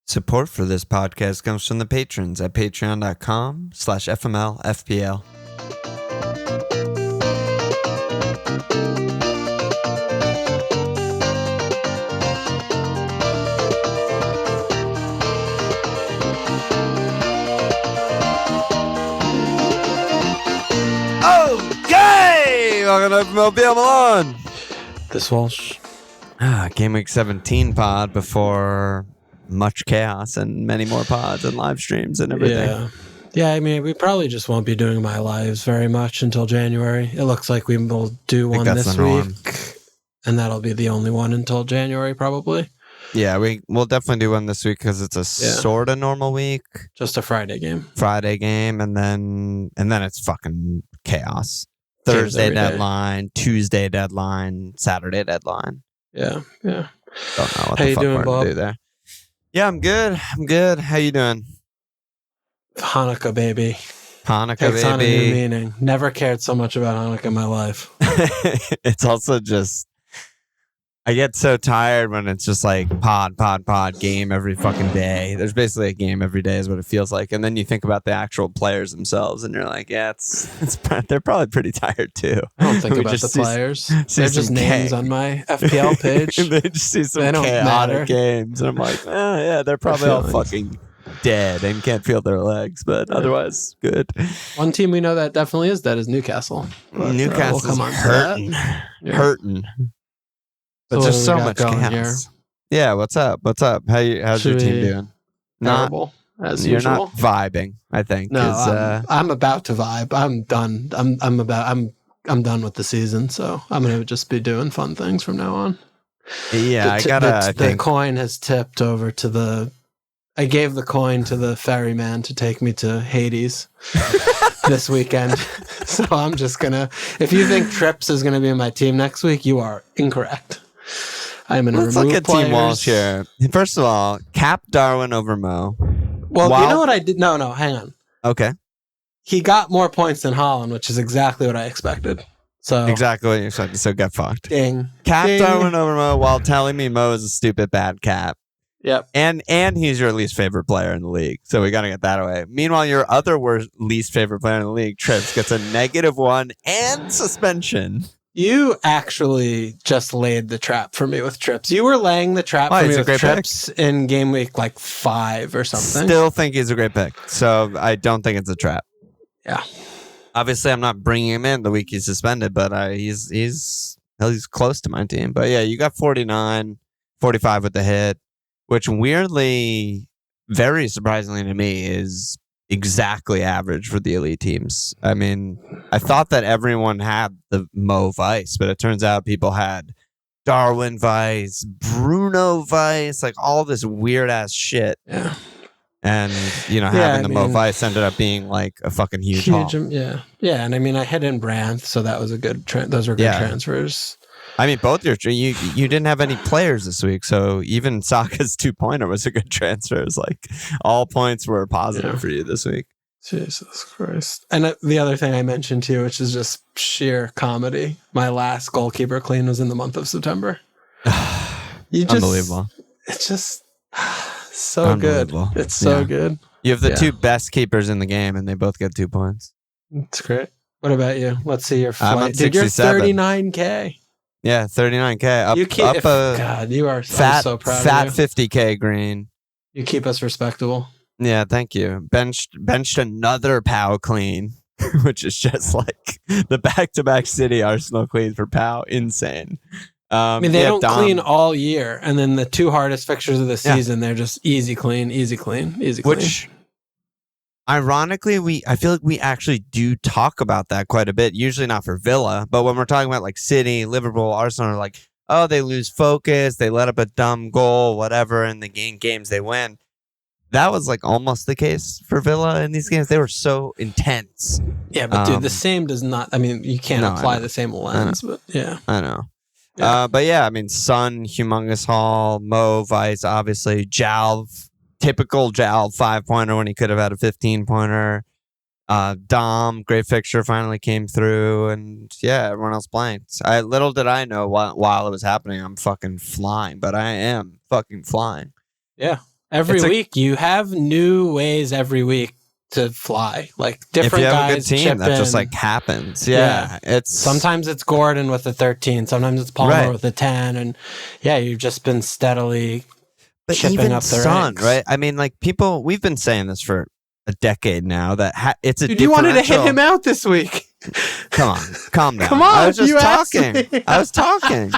Support for this podcast comes from the patrons at patreon.com/FMLFPL. Okay! Welcome to FMLFPL Milan. This Walsh. Game week 17 pod before much chaos and many more pods and live streams and everything. Yeah, I mean, we probably just won't be doing my lives very much until January. It looks like we will do one this week, and that'll be the only one until January, probably. Yeah, we'll definitely do one this week because it's a sort of normal week. Just a Friday game, and then it's fucking chaos. Thursday deadline, Tuesday deadline, Saturday deadline. Yeah. Don't know what the fuck we're gonna do there. Yeah, I'm good. How you doing? Hanukkah, baby. Takes on a new meaning. Never cared so much about Hanukkah in my life. It's also just, I get so tired when it's just like pod, game every fucking day. There's basically a game every day is what it feels like. And then you think about the actual players themselves and you're like, yeah, they're probably pretty tired too. I don't think about the players. They're just names on my FPL page. They just see some chaotic games. And I'm like, oh yeah, they're probably all fucking dead and can't feel their legs, but otherwise good. One team we know that definitely is dead is Newcastle. But, Newcastle's hurting. But so there's so much chaos. Here? Yeah, what's up? How's your team doing? Terrible, as you're usual. Not vibing, I think. No, I'm about to vibe. I'm done. I'm done with the season, so I'm gonna just be doing fun things from now on. Yeah, the coin has tipped over to I gave the coin to the ferryman to take me to Hades this weekend. So I'm just gonna. If you think Trips is gonna be in my team next week, you are incorrect. I'm going to remove Let's look at players. Team Walsh here. First of all, cap Darwin over Mo. Well, you know what I did? No, hang on. Okay. He got more points than Holland, which is exactly what I expected. So exactly what you expected. So get fucked. Ding. Cap Darwin over Mo while telling me Mo is a stupid bad cap. Yep. And he's your least favorite player in the league. So we got to get that away. Meanwhile, your other least favorite player in the league, Trips, gets a -1 and suspension. You actually just laid the trap for me with Trips. You were laying the trap for me with Trips in game week like 5 or something. Still think he's a great pick. So I don't think it's a trap. Yeah. Obviously, I'm not bringing him in the week he's suspended, but he's close to my team. But yeah, you got 49, 45 with the hit, which weirdly, very surprisingly to me, is exactly average for the elite teams. I mean, I thought that everyone had the Mo Vice, but it turns out people had Darwin Vice, Bruno Vice, like all this weird ass shit. Yeah. And, having the Mo Vice ended up being like a fucking huge haul. Yeah. Yeah. And I mean, I had in Brandt, so that was a good, those were good transfers. I mean, both you didn't have any players this week, so even Saka's 2-pointer was a good transfer. It was like all points were positive for you this week. Jesus Christ. And the other thing I mentioned to you, which is just sheer comedy, my last goalkeeper clean was in the month of September. Unbelievable. It's just so good. It's so good. You have the two best keepers in the game, and they both get 2 points. That's great. What about you? Let's see your flight. I'm on 67. Dude, you're 39K. Yeah, 39K. God, you are so proud fat of you. 50K green. You keep us respectable. Yeah, thank you. Benched another Pau clean, which is just like the back-to-back City Arsenal clean for Pau. Insane. I mean, they don't clean all year, and then the 2 hardest fixtures of the season, they're just easy clean. Which, ironically, I feel like we actually do talk about that quite a bit. Usually not for Villa, but when we're talking about like City, Liverpool, Arsenal, are like, oh, they lose focus, they let up a dumb goal, whatever, and the games they win. That was like almost the case for Villa in these games. They were so intense. Yeah, but dude, the same does not. I mean, you can't apply the same lens, but yeah, I know. Yeah. But yeah, I mean, Son, humongous haul, Mo, Vice, obviously, Jalv. Typical Jal 5-pointer when he could have had a 15-pointer. Dom, great fixture, finally came through, and yeah, everyone else blanked. Little did I know while it was happening, I'm fucking flying, but I am fucking flying. Yeah. Every week, you have new ways every week to fly. Like different if you have guys a good team, chip that in. just like happens. Yeah. It's sometimes it's Gordon with a 13, sometimes it's Palmer with a 10, and you've just been steadily chipping even up the Son, ranks. right? I mean, like we've been saying this for a decade now that it's a Dude, you wanted to hit him out this week. Come on, calm down. Come on, I was just talking. I was talking.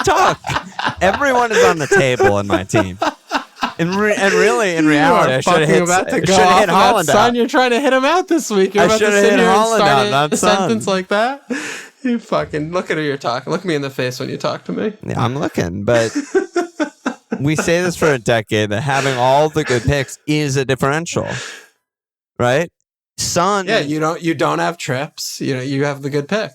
Talk. Everyone is on the table in my team. And really, in reality, I should have hit Holland Son, out. you're trying to hit him out this week. You're about to sit here and start a sentence like that. You fucking look at who you're talking. Look me in the face when you talk to me. Yeah, I'm looking, but we say this for a decade that having all the good picks is a differential, right? Son, you don't have trips. You have the good pick.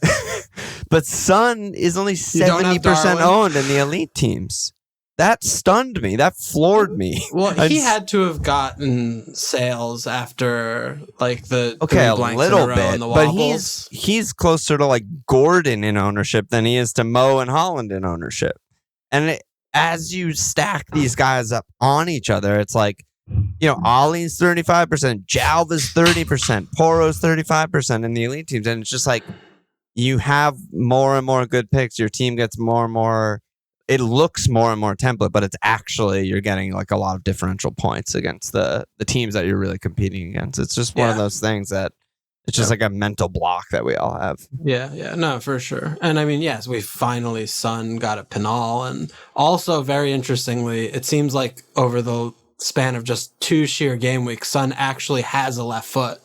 But Son is only 70% owned in the elite teams. That stunned me. That floored me. Well, he had to have gotten sales after like the a little bit, but he's closer to like Gordon in ownership than he is to Mo and Holland in ownership. And as you stack these guys up on each other, it's like, Ollie's 35%, Jalva's 30%, Poro's 35% in the elite teams, and it's just like you have more and more good picks. Your team gets more and more. It looks more and more template, but it's actually you're getting like a lot of differential points against the teams that you're really competing against. It's just one of those things that it's just like a mental block that we all have. Yeah, no, for sure. And I mean, yes, we finally Son got a Pinal, and also very interestingly, it seems like over the span of just 2 sheer game weeks, Son actually has a left foot.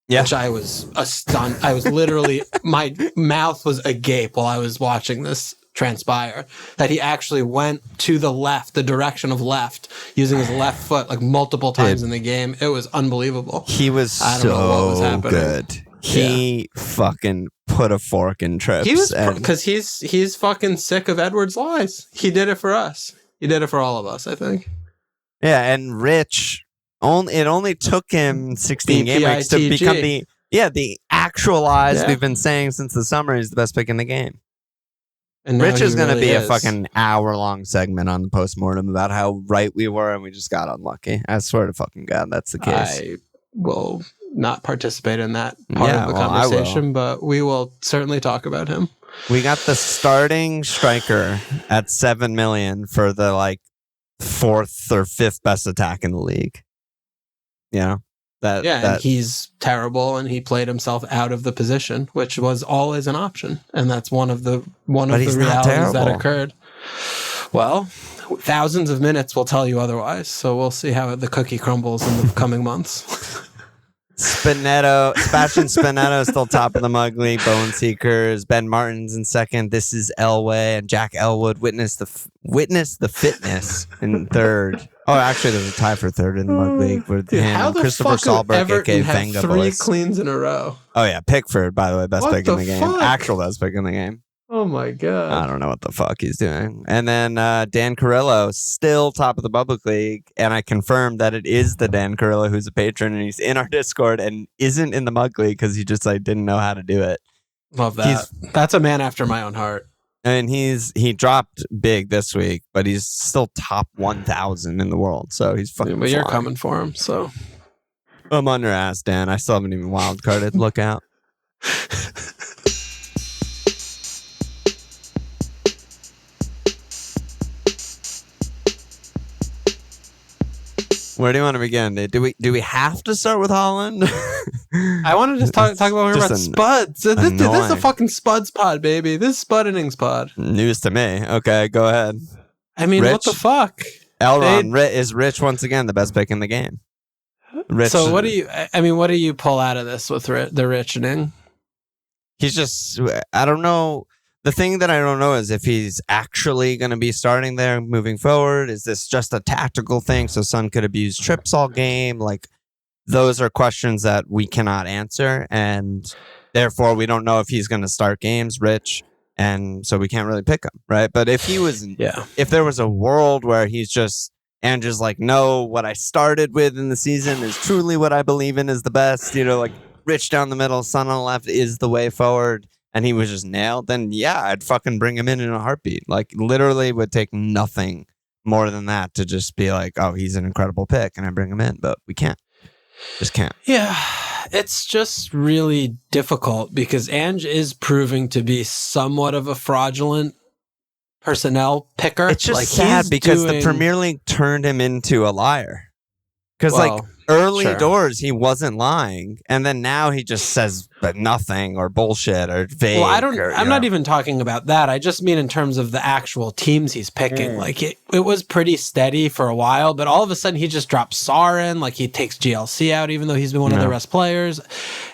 Yeah. Which I was stunned. I was literally my mouth was agape while I was watching this transpire, that he actually went to the left, the direction of left, using his left foot like multiple times in the game. It was unbelievable. He was good. He fucking put a fork in trips. He was because he's fucking sick of Edwards' lies. He did it for us. He did it for all of us, I think. Yeah, and Rich it only took him 16 game weeks to become the actualized. We've been saying since the summer he's the best pick in the game. And Rich is going to be a fucking hour-long segment on the postmortem about how right we were and we just got unlucky. I swear to fucking God, that's the case. I will not participate in that part of the conversation, but we will certainly talk about him. We got the starting striker at $7 million for the like 4th or 5th best attack in the league. And he's terrible, and he played himself out of the position, which was always an option, and that's one of the realities that occurred. Well, thousands of minutes will tell you otherwise, so we'll see how the cookie crumbles in the coming months. Sebastian Spinetto is still top of the Mug League. Bone Seekers, Ben Martin's in second. This is Elway and Jack Elwood. Witness the fitness in third. Oh, actually, there's a tie for third in the Mug League with him. Christopher Sahlberg, aka Venga Boys. 3 cleans in a row. Oh yeah, Pickford, by the way, best pick in the game. Fuck? Actual best pick in the game. Oh my God. I don't know what the fuck he's doing. And then Dan Carrillo, still top of the public league. And I confirmed that it is the Dan Carrillo who's a patron, and he's in our Discord and isn't in the Mug League because he just like didn't know how to do it. Love that. That's a man after my own heart. And he dropped big this week, but he's still top 1,000 in the world. So he's fucking but you're coming for him, so. I'm on your ass, Dan. I still haven't even wild carded. Look out. Where do you want to begin? Do we have to start with Holland? I want to just talk about Spuds. This is a fucking Spuds pod, baby. This is Spud innings pod. News to me. Okay, go ahead. I mean, what the fuck? Elron is Rich once again the best pick in the game. Rich. So what do you pull out of this with the Rich inning? He's just, I don't know. The thing that I don't know is if he's actually going to be starting there moving forward. Is this just a tactical thing so Son could abuse trips all game? Like, those are questions that we cannot answer, and therefore we don't know if he's going to start games, Rich, and so we can't really pick him, right? But if he was, if there was a world where he's just like, no, what I started with in the season is truly what I believe in is the best, like Rich down the middle, Son on the left is the way forward, and he was just nailed, then yeah, I'd fucking bring him in a heartbeat. Like, literally would take nothing more than that to just be like, oh, he's an incredible pick and I bring him in, but we can't. Just can't. Yeah, it's just really difficult because Ange is proving to be somewhat of a fraudulent personnel picker. It's just sad because the Premier League turned him into a liar. Because early doors, he wasn't lying. And then now he just says nothing or bullshit or vague. Well, I'm not even talking about that. I just mean in terms of the actual teams he's picking. Like it was pretty steady for a while, but all of a sudden he just drops Sarr in. Like he takes GLC out, even though he's been one of the best players.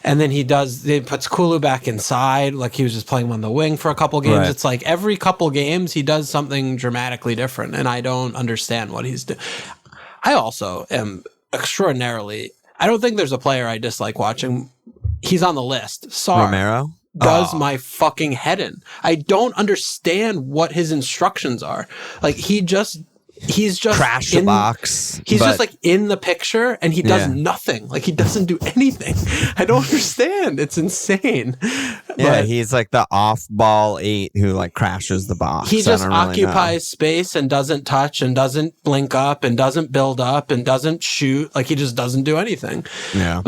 And then he puts Kulu back inside. Like he was just playing on the wing for a couple games. Right. It's like every couple games he does something dramatically different. And I don't understand what he's doing. I also am extraordinarily. I don't think there's a player I dislike watching. He's on the list. Sarr Romero does my fucking head in. I don't understand what his instructions are. Like he's just crash the box. He's just like in the picture and he does nothing. Like he doesn't do anything. I don't understand. It's insane. Yeah, he's like the off-ball 8 who like crashes the box. He just occupies space and doesn't touch and doesn't blink up and doesn't build up and doesn't shoot. Like he just doesn't do anything. Yeah.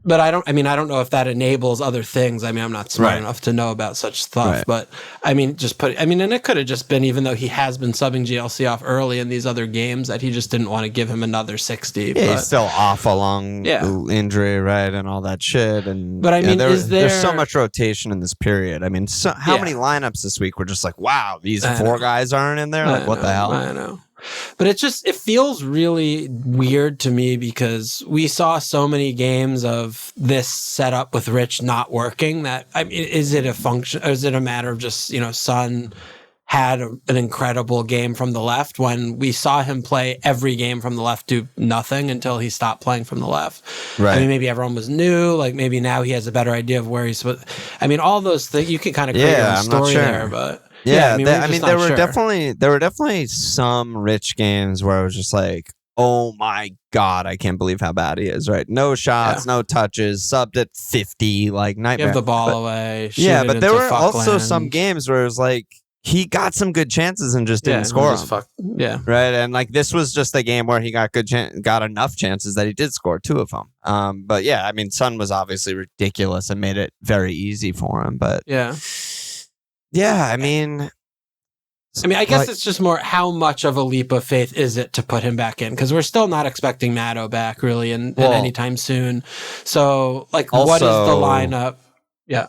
But I don't know if that enables other things. I mean, I'm not smart enough to know about such stuff, but I mean, and it could have just been, even though he has been subbing GLC off early in these other games, that he just didn't want to give him another 60. Yeah, he's still off a long injury, right? And all that shit. But I mean, there's so much rotation in this period. I mean, how many lineups this week were just like, wow, these 4 guys aren't in there? Like, what the hell? I know. But it feels really weird to me because we saw so many games of this setup with Rich not working that, I mean, is it a function, or is it a matter of just, Son had an incredible game from the left when we saw him play every game from the left, do nothing until he stopped playing from the left. Right. I mean, maybe everyone was new, like maybe now he has a better idea of where he's, I mean, all those things, you can kind of create a story there, but... Yeah, there were definitely some Rich games where I was just like, oh my God, I can't believe how bad he is, right? No shots, no touches, subbed at 50, like nightmare. Give the ball away. Yeah, but there were also some games where it was like, he got some good chances and just didn't score them. Right? And like this was just a game where he got got enough chances that he did score 2 of them. But yeah, I mean, Son was obviously ridiculous and made it very easy for him, but yeah, I mean, I guess it's just more how much of a leap of faith is it to put him back in? Because we're still not expecting Matto back really in anytime soon. So, like, also, what is the lineup? Yeah.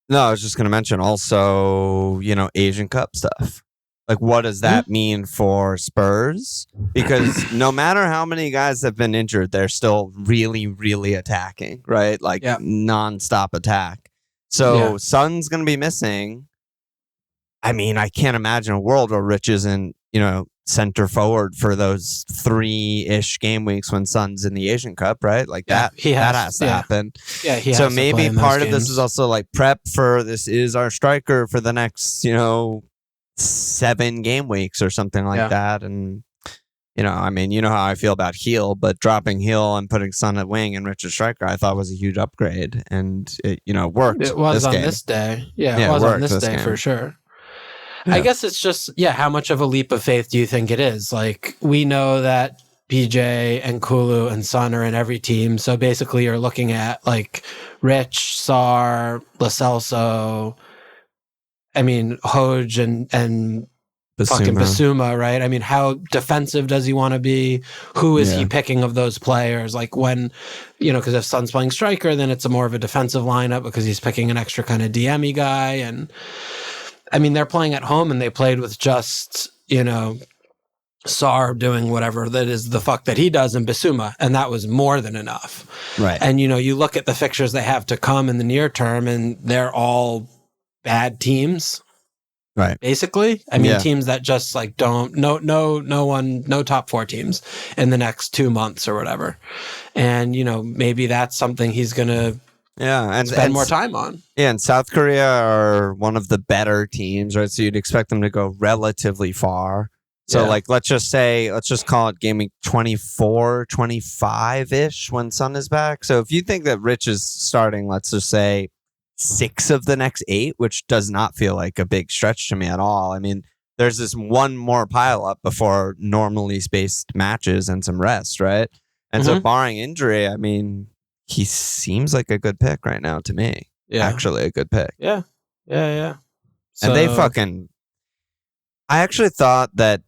No, I was just going to mention also, Asian Cup stuff. Like, what does that mean for Spurs? Because no matter how many guys have been injured, they're still really, really attacking, right? Like, nonstop attack. So, Son's going to be missing. I mean, I can't imagine a world where Rich isn't, center forward for those 3-ish game weeks when Son's in the Asian Cup, right? Like that has to happen. Yeah, so maybe part of this is also like prep for this is our striker for the next, 7 game weeks or something like that. And, I mean, you know how I feel about Heel, but dropping Heel and putting Son at wing and Rich at striker, I thought was a huge upgrade. And it, worked. It was on this day. Yeah, it was on this day for sure. Yeah. I guess it's just, how much of a leap of faith do you think it is? Like, we know that PJ and Kulu and Son are in every team. So basically you're looking at like Rich, Sarr, Lo Celso, I mean, Hoj and fucking Basuma, right? I mean, how defensive does he want to be? Who is he picking of those players? Like when, because if Son's playing striker, then it's a more of a defensive lineup because he's picking an extra kind of DM-y guy. And I mean, they're playing at home and they played with just, Sarr doing whatever that is the fuck that he does in Basuma. And that was more than enough. Right. And, you look at the fixtures they have to come in the near term and they're all bad teams. Right. Basically. I mean, teams that just like no top 4 teams in the next 2 months or whatever. And, maybe that's something he's going to and spend more time on. Yeah, and South Korea are one of the better teams, right? So you'd expect them to go relatively far. So like, let's just call it game week 24, 25-ish when Son is back. So if you think that Rich is starting, let's just say 6 of the next 8, which does not feel like a big stretch to me at all. I mean, there's this one more pile up before normally spaced matches and some rest, right? And so barring injury, I mean, he seems like a good pick right now to me. Yeah. Actually a good pick. Yeah. So, and they fucking... I actually thought that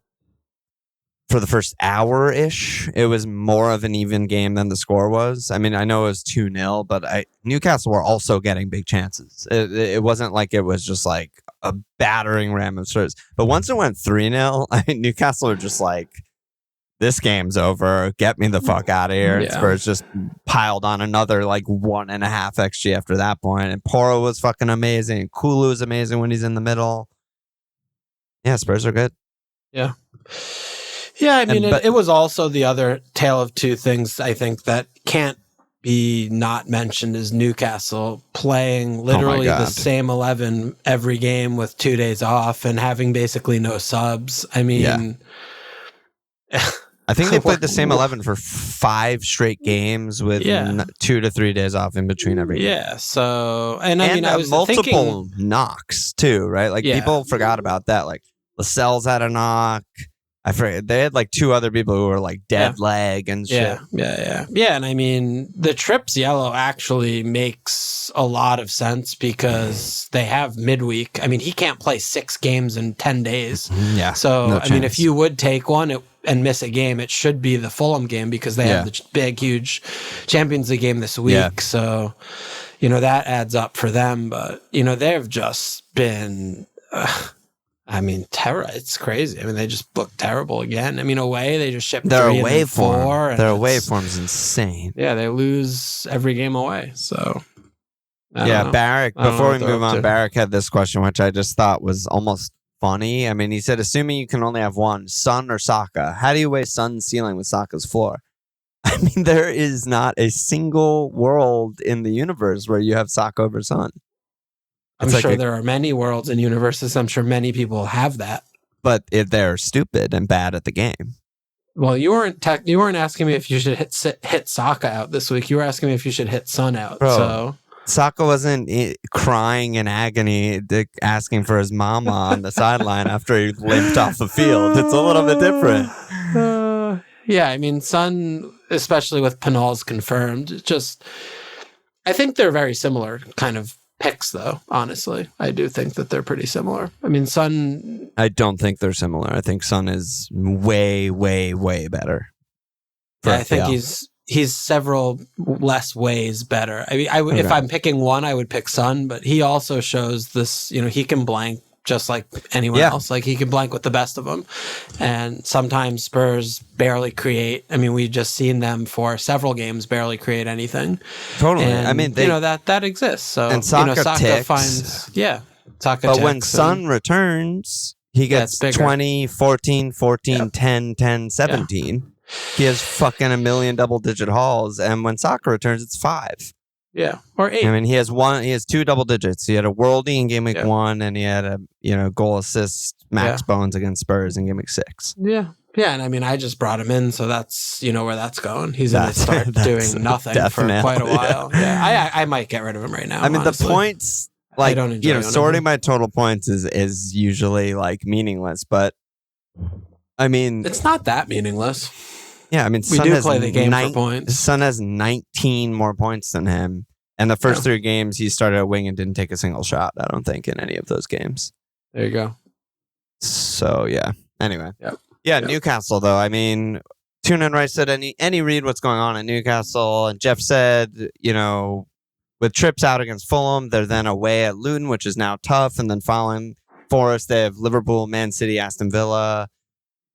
for the first hour-ish, it was more of an even game than the score was. I mean, I know it was 2-0, but Newcastle were also getting big chances. It wasn't like it was just like a battering ram of Spurs. But once it went 3-0, I mean, Newcastle were just like, this game's over. Get me the fuck out of here. And Spurs just piled on another like 1.5 XG after that point. And Poro was fucking amazing. Kulu is amazing when he's in the middle. Yeah, Spurs are good. Yeah. Yeah, I mean, it was also the other tale of two things, I think, that can't be not mentioned is Newcastle playing literally the same 11 every game with 2 days off and having basically no subs. I mean... I think they played the same 11 for 5 straight games with 2 to 3 days off in between every game. Yeah, so... And I mean, I was multiple knocks, too, right? Like, people forgot about that. Like, Lascelles had a knock... I forget. They had like 2 other people who were like dead leg and shit. Yeah. And I mean, the Trips yellow actually makes a lot of sense because they have midweek. I mean, he can't play 6 games in 10 days. Yeah. So, I mean, if you would take one and miss a game, it should be the Fulham game because they have the big, huge Champions League game this week. Yeah. So, that adds up for them. But, they've just been... I mean, terror. It's crazy. I mean, they just look terrible again. I mean, away, they just shipped 3 and 4. Their away form's insane. Yeah, they lose every game away. So, Barrick, before we move on, Barrick had this question, which I just thought was almost funny. I mean, he said, assuming you can only have one, Son or Saka, how do you weigh Son's ceiling with Saka's floor? I mean, there is not a single world in the universe where you have Saka over Son. I'm sure there are many worlds and universes. I'm sure many people have that. But they're stupid and bad at the game. Well, you weren't asking me if you should hit Saka out this week. You were asking me if you should hit Son out. Bro, so Saka wasn't crying in agony, asking for his mama on the sideline after he limped off the field. It's a little bit different. Yeah, I mean, Son, especially with Pinal's confirmed, I think they're very similar kind of picks, though, honestly. I do think that they're pretty similar. I mean, Son... I don't think they're similar. I think Son is way, way, way better. Yeah, I think he's several less ways better. I mean, if I'm picking one, I would pick Son, but he also shows this, he can blank just like anyone else. Like, he can blank with the best of them. And sometimes Spurs barely create. I mean, we've just seen them for several games barely create anything. Totally. And, I mean, that exists. So, and Saka finds... Yeah. Saka but when Son returns, he gets 20, 14, 14, 10, 10, 17. Yeah. He has fucking a million double-digit hauls. And when Saka returns, it's 5. Yeah, or 8. I mean, he has 2 double digits. He had a worldie in game week 1, and he had a goal assist max bones against Spurs in game week 6. Yeah, and I mean, I just brought him in, so that's where that's going. He's going to start doing nothing for quite a while. Yeah, I might get rid of him right now. I mean, honestly. The points, like sorting by total points is usually like meaningless, but I mean, it's not that meaningless. Yeah, I mean, we do play the game for points. Son has 19 more points than him. And the first 3 games, he started a wing and didn't take a single shot, I don't think, in any of those games. There you go. So, yeah. Anyway. Yep. Newcastle, though. I mean, Tune and Rice said, any read what's going on in Newcastle. And Jeff said, with trips out against Fulham, they're then away at Luton, which is now tough. And then following Forest, they have Liverpool, Man City, Aston Villa.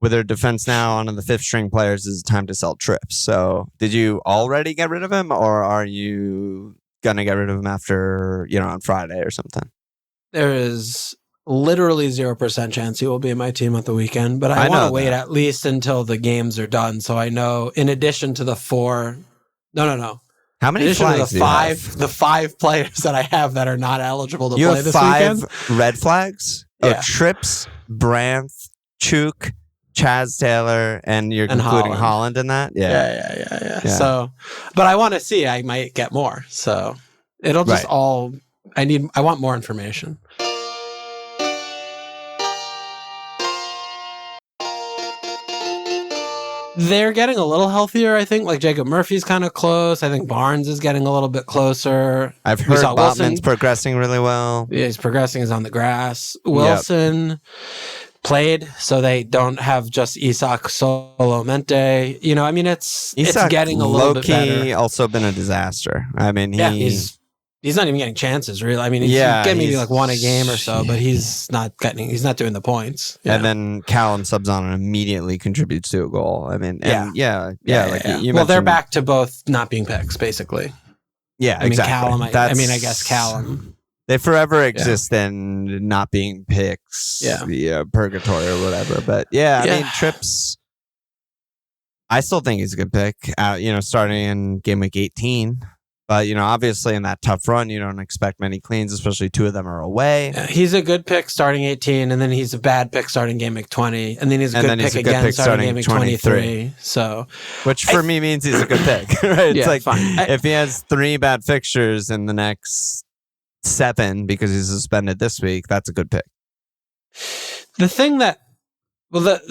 With their defense now on the 5th string players, it's time to sell Trips. So, did you already get rid of him, or are you gonna get rid of him after on Friday or something? There is literally 0% chance he will be in my team at the weekend, but I want to wait at least until the games are done, so I know. In addition to the 4, no. How many flags do you have? The 5 players that I have that are not eligible to play this weekend. You have 5 red flags. Yeah. Trips, Branth, Chuk, Chaz Taylor, and you're including Holland in that? Yeah. So, but I want to see, I might get more. So it'll just I want more information. They're getting a little healthier, I think. Like Jacob Murphy's kind of close. I think Barnes is getting a little bit closer. I've heard Botman's progressing really well. Yeah, he's progressing. He's on the grass. Wilson played, so they don't have just Isak Solamente. I mean, it's getting a little bit better. Also been a disaster. I mean, he's not even getting chances, really. I mean, he's getting maybe like one a game or so, but he's not doing the points. And then Callum subs on and immediately contributes to a goal. I mean, well, they're back to both not being picks, basically. Yeah, I mean, exactly. Callum. I guess Callum. They forever exist in not being picks, purgatory or whatever. But I mean, Trips, I still think he's a good pick. Starting in game week 18. But, obviously in that tough run, you don't expect many cleans, especially 2 of them are away. Yeah, he's a good pick starting 18, and then he's a bad pick starting game week 20, and then he's a good pick again starting game week 23. So, which for me means he's a good pick, right? It's like fine. If he has 3 bad fixtures in the next 7 because he's suspended this week, that's a good pick. The thing that,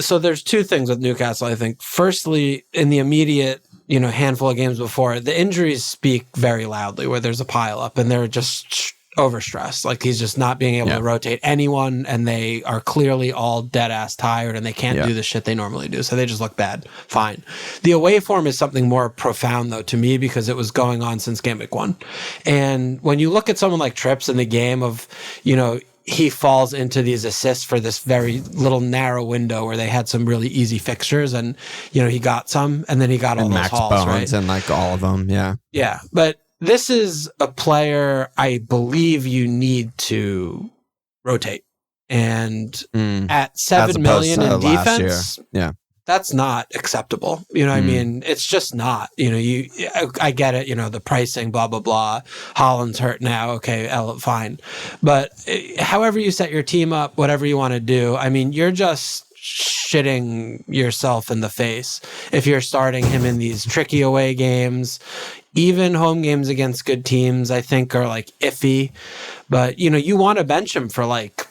so there's 2 things with Newcastle, I think. Firstly, in the immediate handful of games before, the injuries speak very loudly where there's a pile up and they're just overstressed. Like he's just not being able to rotate anyone, and they are clearly all dead ass tired and they can't do the shit they normally do. So they just look bad. Fine. The away form is something more profound though to me because it was going on since game week 1. And when you look at someone like Trips in the game of, he falls into these assists for this very little narrow window where they had some really easy fixtures, and he got some, and then he got all those hauls, right? And like all of them, yeah. But this is a player I believe you need to rotate, and at 7 million in defense, that's not acceptable. I mean, it's just not. I get it. The pricing, blah blah blah. Holland's hurt now. Okay, fine. But however you set your team up, whatever you want to do, I mean, you're just shitting yourself in the face if you're starting him in these tricky away games. Even home games against good teams, I think, are like iffy. But you want to bench him for like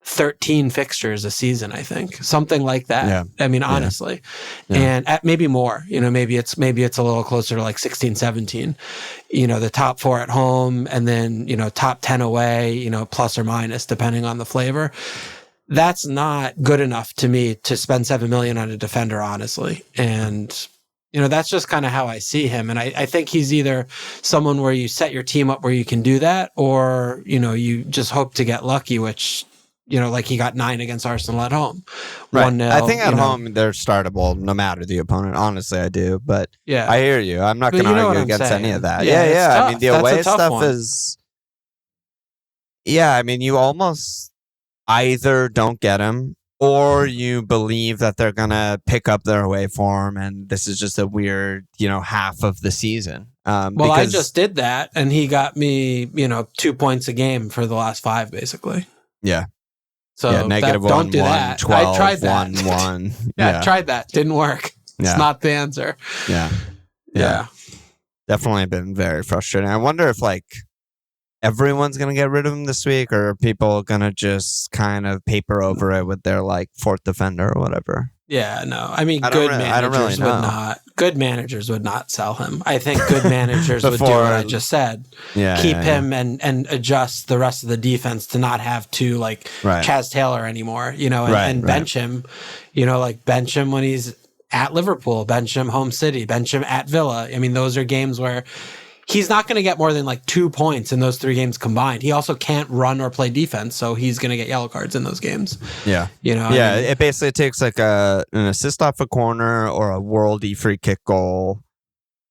13 fixtures a season, I think, something like that. Yeah. I mean, honestly, and at maybe more, maybe it's a little closer to like 16, 17, the top 4 at home and then, top 10 away, plus or minus, depending on the flavor. That's not good enough to me to spend 7 million on a defender, honestly. And, that's just kind of how I see him. And I think he's either someone where you set your team up where you can do that, or, you just hope to get lucky, which, like he got 9 against Arsenal at home. Right. 1-0, I think at home they're startable no matter the opponent. Honestly, I do. But I hear you. I'm not going to argue against any of that. Yeah. I mean, the away stuff is. Yeah, I mean, you almost either don't get him or you believe that they're going to pick up their away form, and this is just a weird, half of the season. I just did that, and he got me, 2 points a game for the last 5, basically. Yeah. So -1, don't do 1, that. 12, I tried that. 1. I tried that. Didn't work. It's not the answer. Yeah. Definitely been very frustrating. I wonder if everyone's going to get rid of him this week, or are people going to just kind of paper over it with their 4th defender or whatever? Yeah, no. I mean, good managers would not sell him. I think good managers would do what I just said. Keep him and adjust the rest of the defense to not have to Chaz Taylor anymore, and bench him, bench him when he's at Liverpool, bench him home City, bench him at Villa. I mean, those are games where he's not going to get more than 2 points in those 3 games combined. He also can't run or play defense, so he's going to get yellow cards in those games. Yeah. It basically takes an assist off a corner or a worldy free kick goal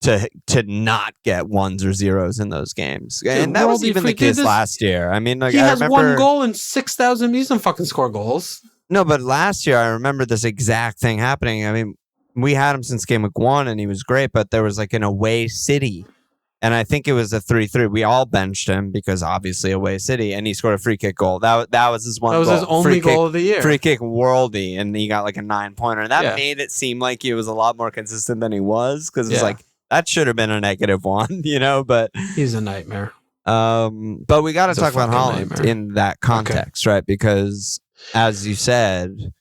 to not get 1s or 0s in those games. And that was even the case last year. I mean, he has 1 goal in 6,000. He doesn't fucking score goals. No, but last year I remember this exact thing happening. I mean, we had him since game week 1 and he was great, but there was an away City. And I think it was a 3-3. We all benched him because obviously away City, and he scored a free kick goal. That was his one goal. That was his only goal of the year. Free kick worldy, and he got a 9-pointer. And that made it seem like he was a lot more consistent than he was, because it's that should have been a -1, but he's a nightmare. But we got to talk about Holland in that context, right? Because as you said,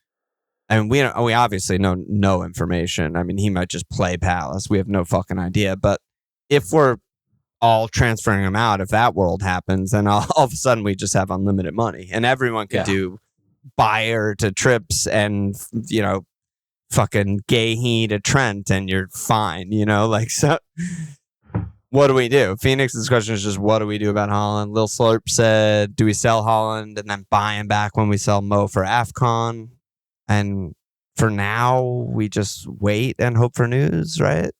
and we obviously know no information. I mean, he might just play Palace. We have no fucking idea. But if we're all transferring him out, if that world happens, then all of a sudden we just have unlimited money, and everyone could do Bayer to Trips and fucking Gahey to Trent, and you're fine. So. What do we do? Phoenix's question is just, what do we do about Haaland? Lil Slurp said, do we sell Haaland and then buy him back when we sell Mo for AFCON? And for now, we just wait and hope for news, right?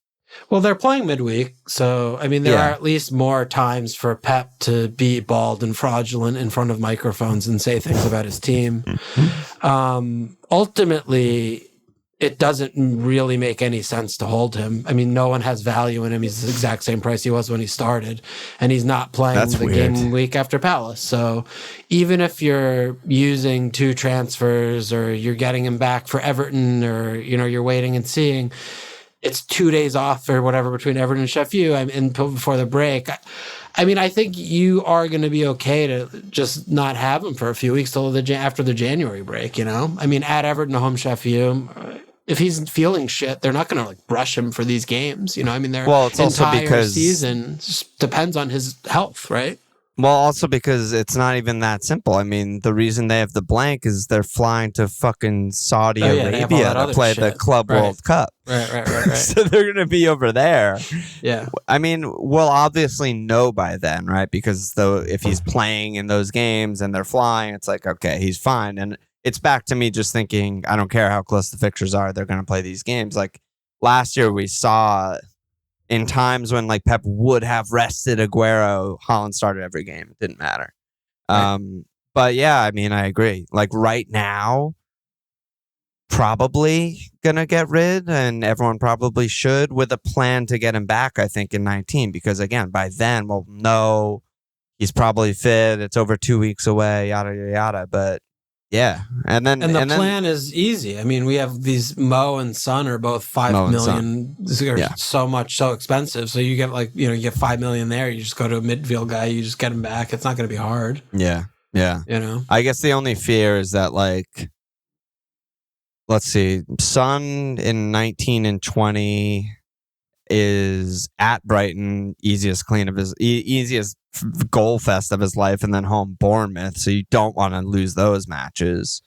Well, they're playing midweek. So, I mean, there are at least more times for Pep to be bald and fraudulent in front of microphones and say things about his team. Ultimately, it doesn't really make any sense to hold him. I mean, no one has value in him. He's the exact same price he was when he started, and he's not playing game week after Palace. So even if you're using 2 transfers or you're getting him back for Everton, or, you're waiting and seeing, it's 2 days off or whatever between Everton and Sheffield and before the break. I mean, I think you are going to be okay to just not have him for a few weeks till after the January break, I mean, at Everton, home Sheffield, if he's feeling shit, they're not going to brush him for these games. I mean, their entire season depends on his health, right? Well, also because it's not even that simple. I mean, the reason they have the blank is they're flying to fucking Saudi Arabia to play the Club World Cup. Right. So they're going to be over there. Yeah. I mean, we'll obviously know by then, right? Because if he's playing in those games and they're flying, it's like, okay, he's fine. And it's back to me just thinking, I don't care how close the fixtures are, they're going to play these games. Like last year, we saw in times when Pep would have rested Aguero, Haaland started every game. It didn't matter. Right. But yeah, I mean, I agree. Right now, probably going to get rid, and everyone probably should, with a plan to get him back, I think, in 19. Because again, by then, we'll know he's probably fit. It's over 2 weeks away, yada, yada, yada. But yeah, and the plan is easy. I mean, we have these Mo and Son are both 5 million. So expensive. So you get you get 5 million there. You just go to a midfield guy. You just get him back. It's not going to be hard. Yeah. I guess the only fear is that let's see, Son in 19 and 20 is at Brighton, easiest goal fest of his life, and then home Bournemouth, so you don't want to lose those matches.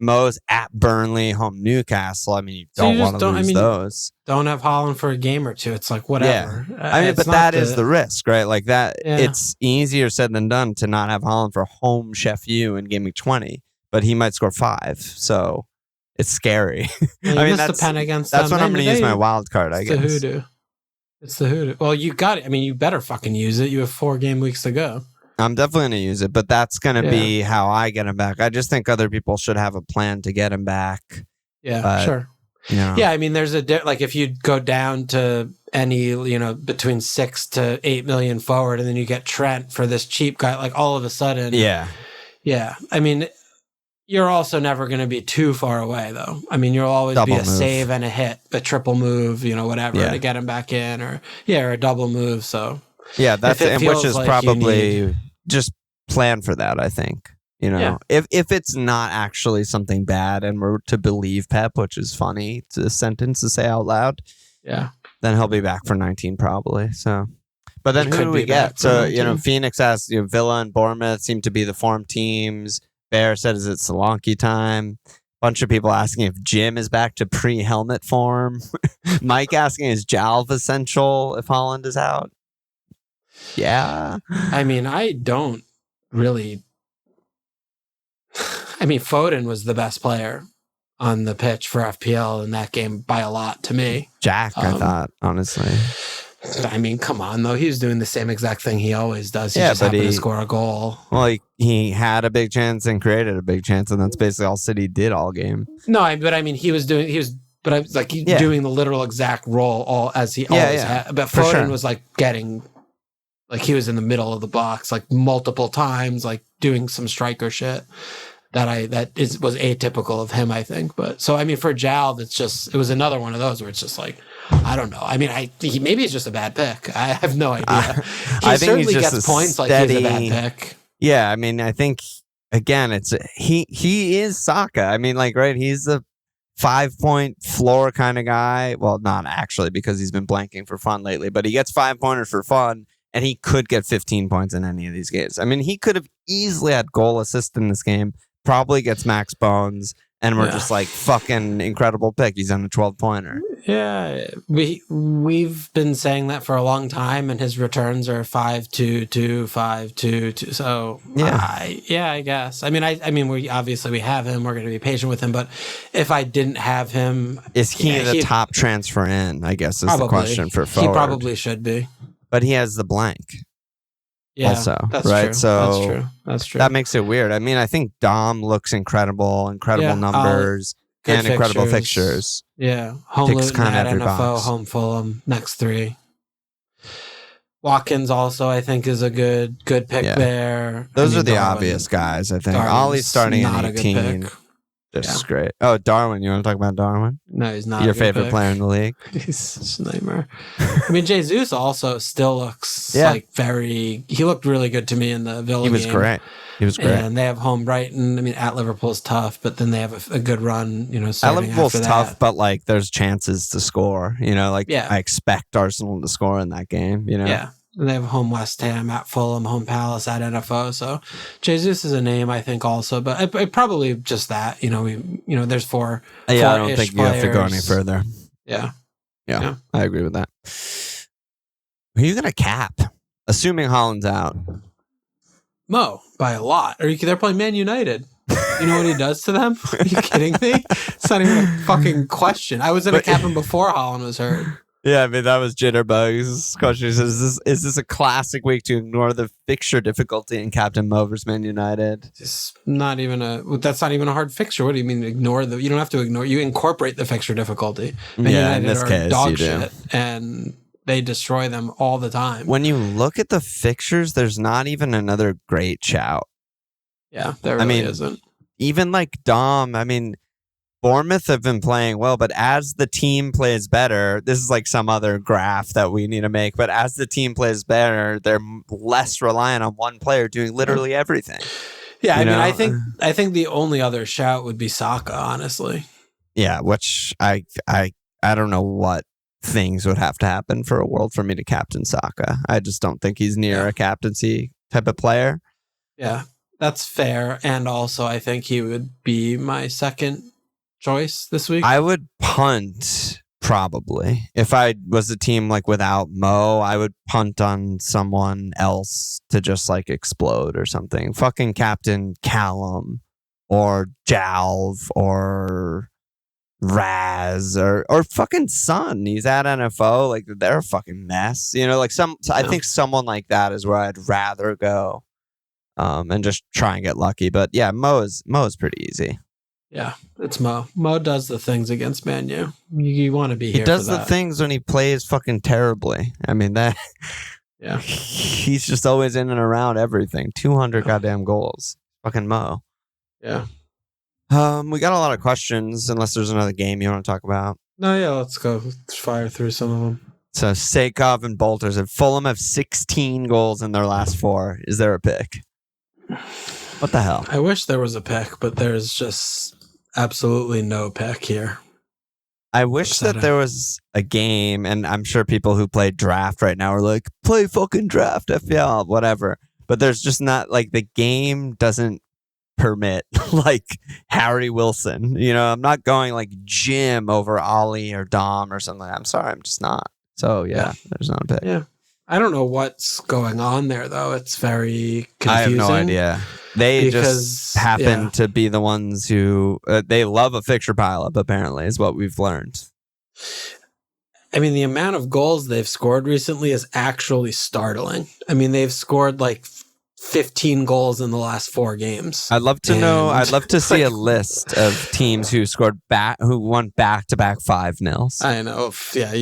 Mo's at Burnley, home Newcastle. I mean, you don't want to lose those. Don't have Haaland for a game or two. It's whatever. Yeah. I mean, but that is the risk, right? It's easier said than done to not have Haaland for home Sheffield in game week 20, but he might score 5, so it's scary. Yeah, I mean, that's when I'm going to use my wild card, I guess. It's the hoodoo. Well, you got it. I mean, you better fucking use it. You have 4 game weeks to go. I'm definitely going to use it, but that's going to be how I get him back. I just think other people should have a plan to get him back. Yeah, sure. Yeah, I mean, there's if you go down to any, between 6 to 8 million forward, and then you get Trent for this cheap guy, all of a sudden. Yeah. Yeah. I mean, you're also never going to be too far away, though. I mean, you'll always be a save and a hit, a triple move, whatever, to get him back in, or a double move. So yeah, which is probably just plan for that. I think if it's not actually something bad, and we're to believe Pep, which is funny to sentence to say out loud. Yeah, then he'll be back for 19 probably. So, but then who do we get? So 19. Phoenix has Villa and Bournemouth seem to be the form teams. Bear said, is it Solanke time? Bunch of people asking if Jim is back to pre-helmet form. Mike asking, is Jalv essential if Haaland is out? Yeah. I mean, I don't really... I mean, Foden was the best player on the pitch for FPL in that game by a lot to me. Jack, I thought, honestly. I mean, come on, though. He was doing the same exact thing he always does. He just happened to score a goal. Well, he had a big chance and created a big chance, and that's basically all City did all game. No, but I mean, doing the literal exact role all as he always had. But Foden was getting, he was in the middle of the box multiple times, doing some striker shit was atypical of him, I think. But so I mean, for Jalv, it was another one of those where it's just I don't know. I mean, maybe it's just a bad pick. I have no idea. He certainly gets points steady, he's a bad pick. Yeah, I mean, I think again, he is Saka. I mean, right? He's the 5-point floor kind of guy. Well, not actually, because he's been blanking for fun lately, but he gets 5-pointers for fun, and he could get 15 points in any of these games. I mean, he could have easily had goal assist in this game, probably gets max bones, and we're just like, fucking incredible pick. He's on a 12-pointer. Yeah, we've been saying that for a long time, and his returns are 5-2-2, 5-2-2. So I guess. I mean, we have him. We're going to be patient with him. But if I didn't have him, is he the top transfer in? I guess is the question for forward. He probably should be, but he has the blank. Yeah, also, that's right? True. So that's true. That makes it weird. I mean, I think Dom looks incredible numbers, and incredible fixtures. Yeah, home Ticks Luton at every NFO, box. home Fulham, next 3. Watkins also, I think, is a good pick there. Those are the obvious guys, I think. Ollie's starting at 18. Just great. Oh, Darwin. You want to talk about Darwin? No, he's not your favorite player in the league. He's such a nightmare. I mean, Jesus also still looks like he looked really good to me in the Villa game. He was great. And they have home Brighton. I mean, at Liverpool's tough, but then they have a good run, at Liverpool's tough, but like there's chances to score, I expect Arsenal to score in that game, Yeah. And they have home West Ham, at Fulham, home Palace, at NFO. So Jesus is a name, I think, also, but it probably just that. There's four. I don't think you have to go any further. Yeah, I agree with that. Who are you gonna cap? Assuming Haaland's out. Mo by a lot. They're playing Man United. You know what he does to them? Are you kidding me? It's not even a fucking question. I was gonna cap him before Haaland was hurt. Yeah, I mean, that was Jitterbugs. Question is this a classic week to ignore the fixture difficulty in Captain Mo versus Man United? It's not even that's not even a hard fixture. What do you mean ignore you don't have to ignore, you incorporate the fixture difficulty. Man United in this case, dog you shit, do. And they destroy them all the time. When you look at the fixtures, there's not even another great shout. Yeah, there really isn't. Even like Dom, I mean, Bournemouth have been playing well, but as the team plays better, this is like some other graph that we need to make, but as the team plays better, they're less reliant on one player doing literally everything. Yeah, I think the only other shout would be Saka, honestly. Yeah, which I don't know what things would have to happen for a world for me to captain Saka. I just don't think he's near a captaincy type of player. Yeah, that's fair. And also, I think he would be my second choice this week. I would punt probably. If I was a team like without Mo, I would punt on someone else to just like explode or something. Fucking Captain Callum or Jalv or Raz or fucking Son. He's at NFO. Like they're a fucking mess. I think someone like that is where I'd rather go. And just try and get lucky. But yeah, Mo is pretty easy. Yeah, it's Mo. Mo does the things against Man U. You want to be here. He does for the that. things when he plays fucking terribly. I mean that. Yeah, he's just always in and around everything. 200 goddamn goals. Fucking Mo. Yeah. We got a lot of questions. Unless there's another game you want to talk about. No, yeah, let's go. Let's fire through some of them. So Sakov and Bolters and Fulham have 16 goals in their last 4. Is there a pick? What the hell? I wish there was a pick, but there's just absolutely no pick here. I wish that there was a game, and I'm sure people who play draft right now are like, play fucking draft, FPL, whatever. But there's just not, like, the game doesn't permit, like, Harry Wilson. I'm not going, like, Jim over Ollie or Dom or something. I'm sorry, I'm just not. So, yeah. There's not a pick. Yeah. I don't know what's going on there, though. It's very confusing. I have no idea. They just happen to be the ones who they love a fixture pileup, apparently, is what we've learned. I mean, the amount of goals they've scored recently is actually startling. I mean, they've scored like 15 goals in the last 4 games. I'd love to know. I'd love to see a list of teams who who won back-to-back 5-0s. I know. Yeah,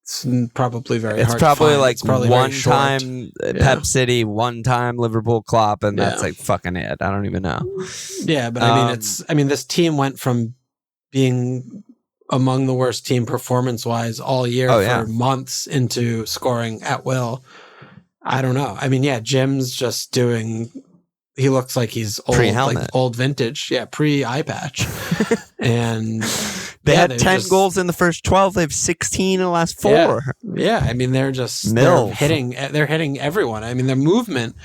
it's probably very it's hard probably to find. like it's probably one time Pep City, one time Liverpool Klopp, and that's like fucking it. I don't even know. Yeah, but I mean this team went from being among the worst team performance-wise all year for months into scoring at will. I don't know. I mean, Jim's just doing. He looks like he's old, pre-helmet. like old vintage. Yeah, pre-eye patch. And They had 10 goals in the first 12. They have 16 in the last 4. Yeah. I mean, they're hitting everyone. I mean, their movement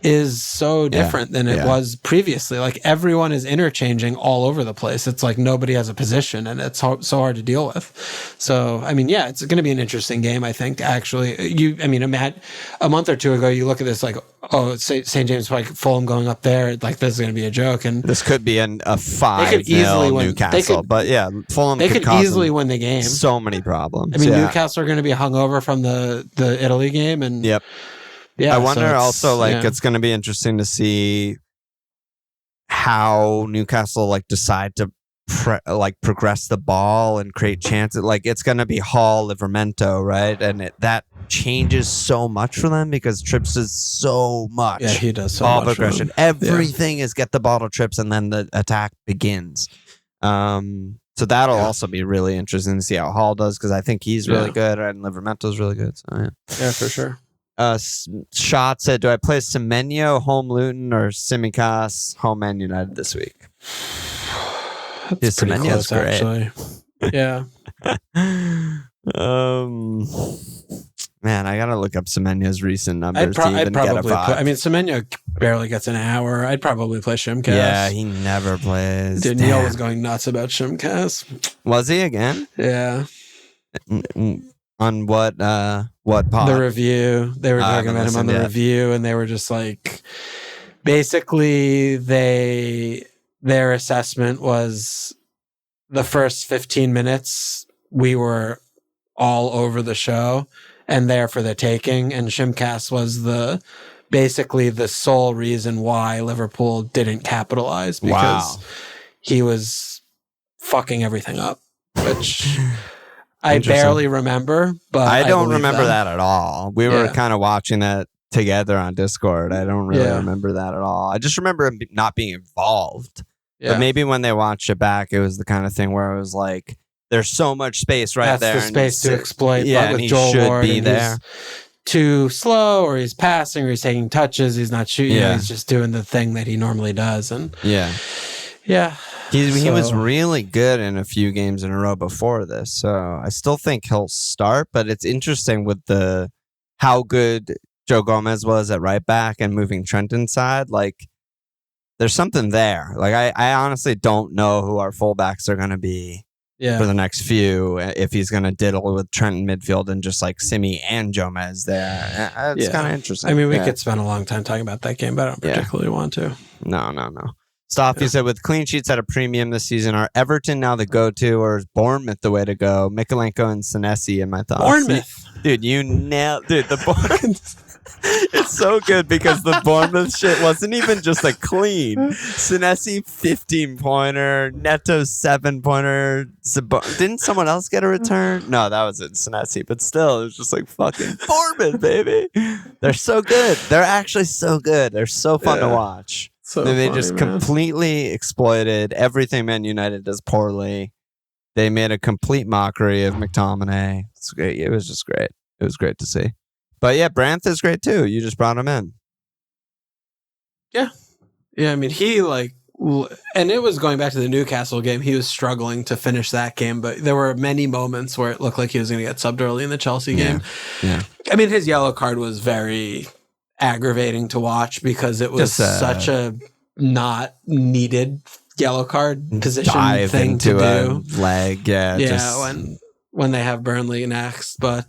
is so different than it was previously. Like, everyone is interchanging all over the place. It's like nobody has a position, and it's so hard to deal with. So, I mean, it's going to be an interesting game, I think, actually. Imagine a month or two ago, you look at this like, oh, St. James Park, Fulham going up there, like, this is going to be a joke. And this could be a 5-0 Newcastle. Fulham could easily win the game. So many problems. I mean, Newcastle are going to be hungover from the Italy game, and I wonder it's going to be interesting to see how Newcastle decide to progress the ball and create chances. Like, it's going to be Hall, Livramento, right? And that changes so much for them because Trips does so much. Yeah, he does so ball much. Progression. Everything is get the ball to Trips and then the attack begins. So that'll also be really interesting to see how Hall does, because I think he's really good and Livramento's really good. So yeah, for sure. Shot said, do I play Semenyo, home Luton, or Simicas, home Man United this week? Semenyo's great. Actually. Yeah. Man, I gotta look up Semenyo's recent numbers to even get a vibe. Semenyo barely gets an hour. I'd probably play Shimcast. Yeah, he never plays. Dude, Neil was going nuts about Shimcast. Was he again? Yeah. On what pod? The review. They were talking about him on the review, and they were just like, basically, their assessment was the first 15 minutes we were all over the show and there for the taking, and Shimcast was basically the sole reason why Liverpool didn't capitalize, because he was fucking everything up, which I barely remember, but I don't remember that at all. We were kind of watching that together on Discord. I don't really remember that at all. I just remember him not being involved. Yeah. But maybe when they watched it back, it was the kind of thing where it was like, there's so much space there. That's the space to exploit. Yeah, with and he Joel should Ward, be there. Too slow, or he's passing, or he's taking touches. He's not shooting. He's just doing the thing that he normally does. And he was really good in a few games in a row before this. So I still think he'll start. But it's interesting with how good Joe Gomez was at right back and moving Trent inside. Like, there's something there. Like, I honestly don't know who our fullbacks are going to be for the next few. If he's going to diddle with Trent in midfield and just like Simi and Gomez there. It's kind of interesting. I mean, we could spend a long time talking about that game, but I don't particularly want to. No. Staffy said, with clean sheets at a premium this season, are Everton now the go-to, or is Bournemouth the way to go? Mikolenko and Senesi in my thoughts. Bournemouth. Dude, you nailed... Dude, the Bournemouth... It's so good because the Bournemouth shit wasn't even just a clean. Senesi 15-pointer, Neto 7-pointer. Didn't someone else get a return? No, that was it, Senesi. But still, it was just like fucking Bournemouth, baby. They're so good. They're actually so good. They're so fun to watch. They just completely exploited everything Man United does poorly. They made a complete mockery of McTominay. It's great. It was just great. It was great to see. But yeah, Brandt is great too. You just brought him in. Yeah. I mean, and it was going back to the Newcastle game. He was struggling to finish that game, but there were many moments where it looked like he was going to get subbed early in the Chelsea game. Yeah. I mean, his yellow card was very aggravating to watch because it was such a not needed yellow card position thing to do. Leg, when they have Burnley next, but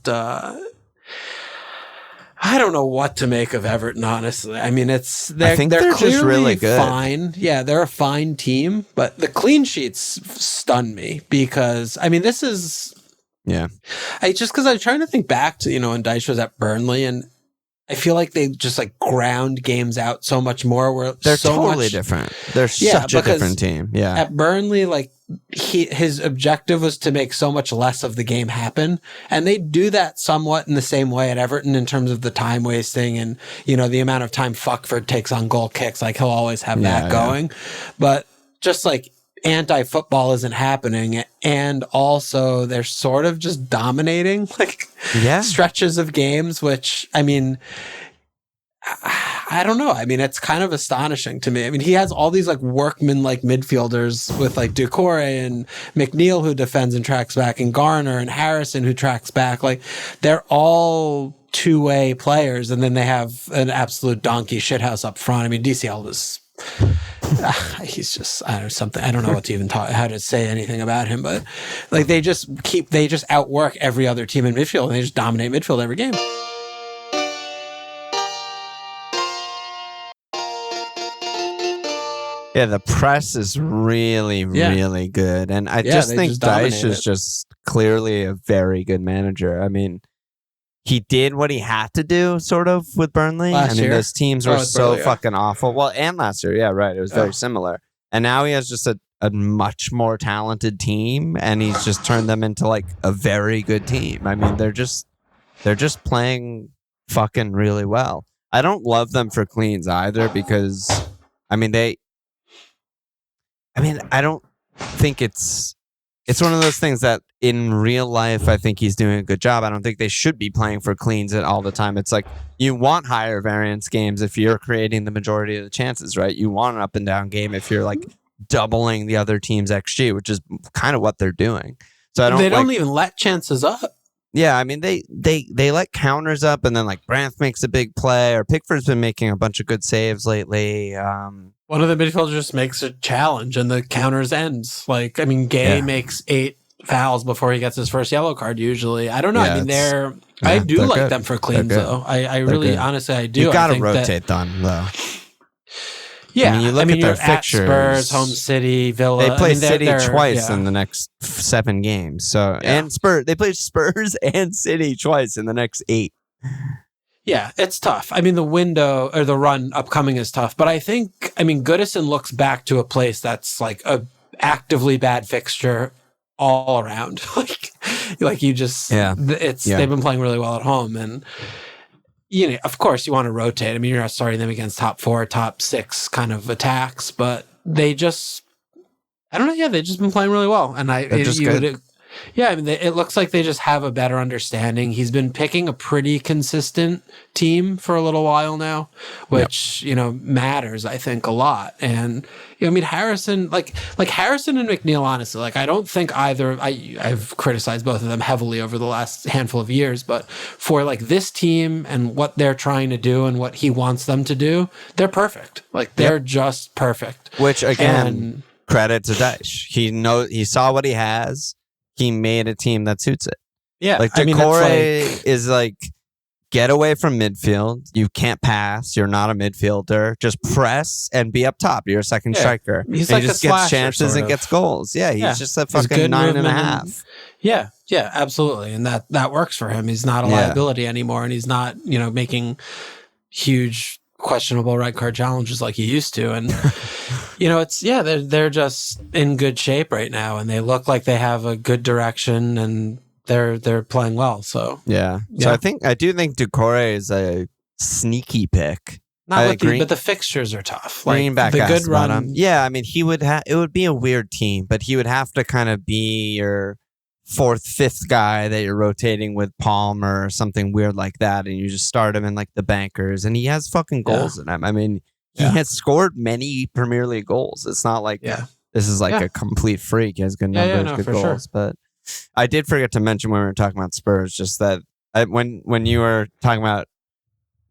I don't know what to make of Everton, honestly. I mean, they're clearly just really good. Fine. Yeah, they're a fine team, but the clean sheets stun me because, I mean, this is... Yeah. Because I'm trying to think back to, when Dyche was at Burnley, and I feel like they just ground games out so much more. Where they're totally different. They're such a different team. Yeah. At Burnley, his objective was to make so much less of the game happen, and they do that somewhat in the same way at Everton in terms of the time wasting and the amount of time Fuckford takes on goal kicks. Like, he'll always have that going, but just anti-football isn't happening, and also they're sort of just dominating stretches of games, which, I mean, I don't know. I mean, it's kind of astonishing to me. I mean, he has all these like workman-like midfielders with like Doucouré and McNeil who defends and tracks back, and Garner and Harrison who tracks back. Like, they're all two-way players, and then they have an absolute donkey shithouse up front. I mean, DCL was... he's just I don't know what to even how to say anything about him, but like they just outwork every other team in midfield, and they just dominate midfield every game. Yeah, the press is really, really good. And I just think Dyche is just clearly a very good manager. I mean, he did what he had to do, sort of, with Burnley. Last year? Those teams were so Burnley, fucking awful. Well, and last year, yeah, right. It was very similar. And now he has just a much more talented team, and he's just turned them into like a very good team. I mean, they're just playing fucking really well. I don't love them for cleans either, because I don't think it's one of those things that in real life, I think he's doing a good job. I don't think they should be playing for cleans all the time. It's like, you want higher variance games if you're creating the majority of the chances, right? You want an up and down game if you're like doubling the other team's XG, which is kind of what they're doing. So they don't even let chances up. Yeah, I mean, they let counters up, and then like Brandt makes a big play, or Pickford's been making a bunch of good saves lately. One of the midfielders just makes a challenge, and the counters ends. Like, I mean, Gay makes 8 fouls before he gets his first yellow card usually. I don't know. I mean, I do like good. Them for cleans, though. I really, honestly, I do. You got to rotate them, though. Yeah, I mean, you look at their fixtures. Spurs, home City, Villa. They play City twice in the next 7 games. So and Spurs, they play Spurs and City twice in the next 8. Yeah, it's tough. I mean, the window or the run upcoming is tough, but I think, I mean, Goodison looks back to a place that's like a actively bad fixture all around. like you just, they've been playing really well at home, and you know, of course, you want to rotate. I mean, you're not starting them against top 4, top 6 kind of attacks, but they just, I don't know. Yeah, they've just been playing really well, and I mean, it looks like they just have a better understanding. He's been picking a pretty consistent team for a little while now, which, you know, matters, I think, a lot. And, you know, I mean, Harrison, like Harrison and McNeil, honestly, like, I don't think either, I've criticized both of them heavily over the last handful of years, but for like this team and what they're trying to do and what he wants them to do, they're perfect. Like, they're just perfect. Which, again, credit to Dyche. He saw what he has. He made a team that suits it. Yeah. Like, Doucouré is like, get away from midfield. You can't pass. You're not a midfielder. Just press and be up top. You're a second striker. He's like he just gets chances and gets goals. Yeah, he's just a fucking 9.5. Yeah, absolutely. And that works for him. He's not a liability anymore, and he's not, you know, making huge questionable red card challenges like he used to. And you know, they're just in good shape right now, and they look like they have a good direction, and they're playing well. So so I do think Doucouré is a sneaky pick. But the fixtures are tough. Like, bringing back the good run. Yeah, I mean, it would be a weird team, but he would have to kind of be your 4th, 5th guy that you're rotating with Palmer or something weird like that, and you just start him in like the bankers, and he has fucking goals in him. I mean, he has scored many Premier League goals. It's not like this is like a complete freak. He has good numbers, good goals. Sure. But I did forget to mention when we were talking about Spurs, just that when you were talking about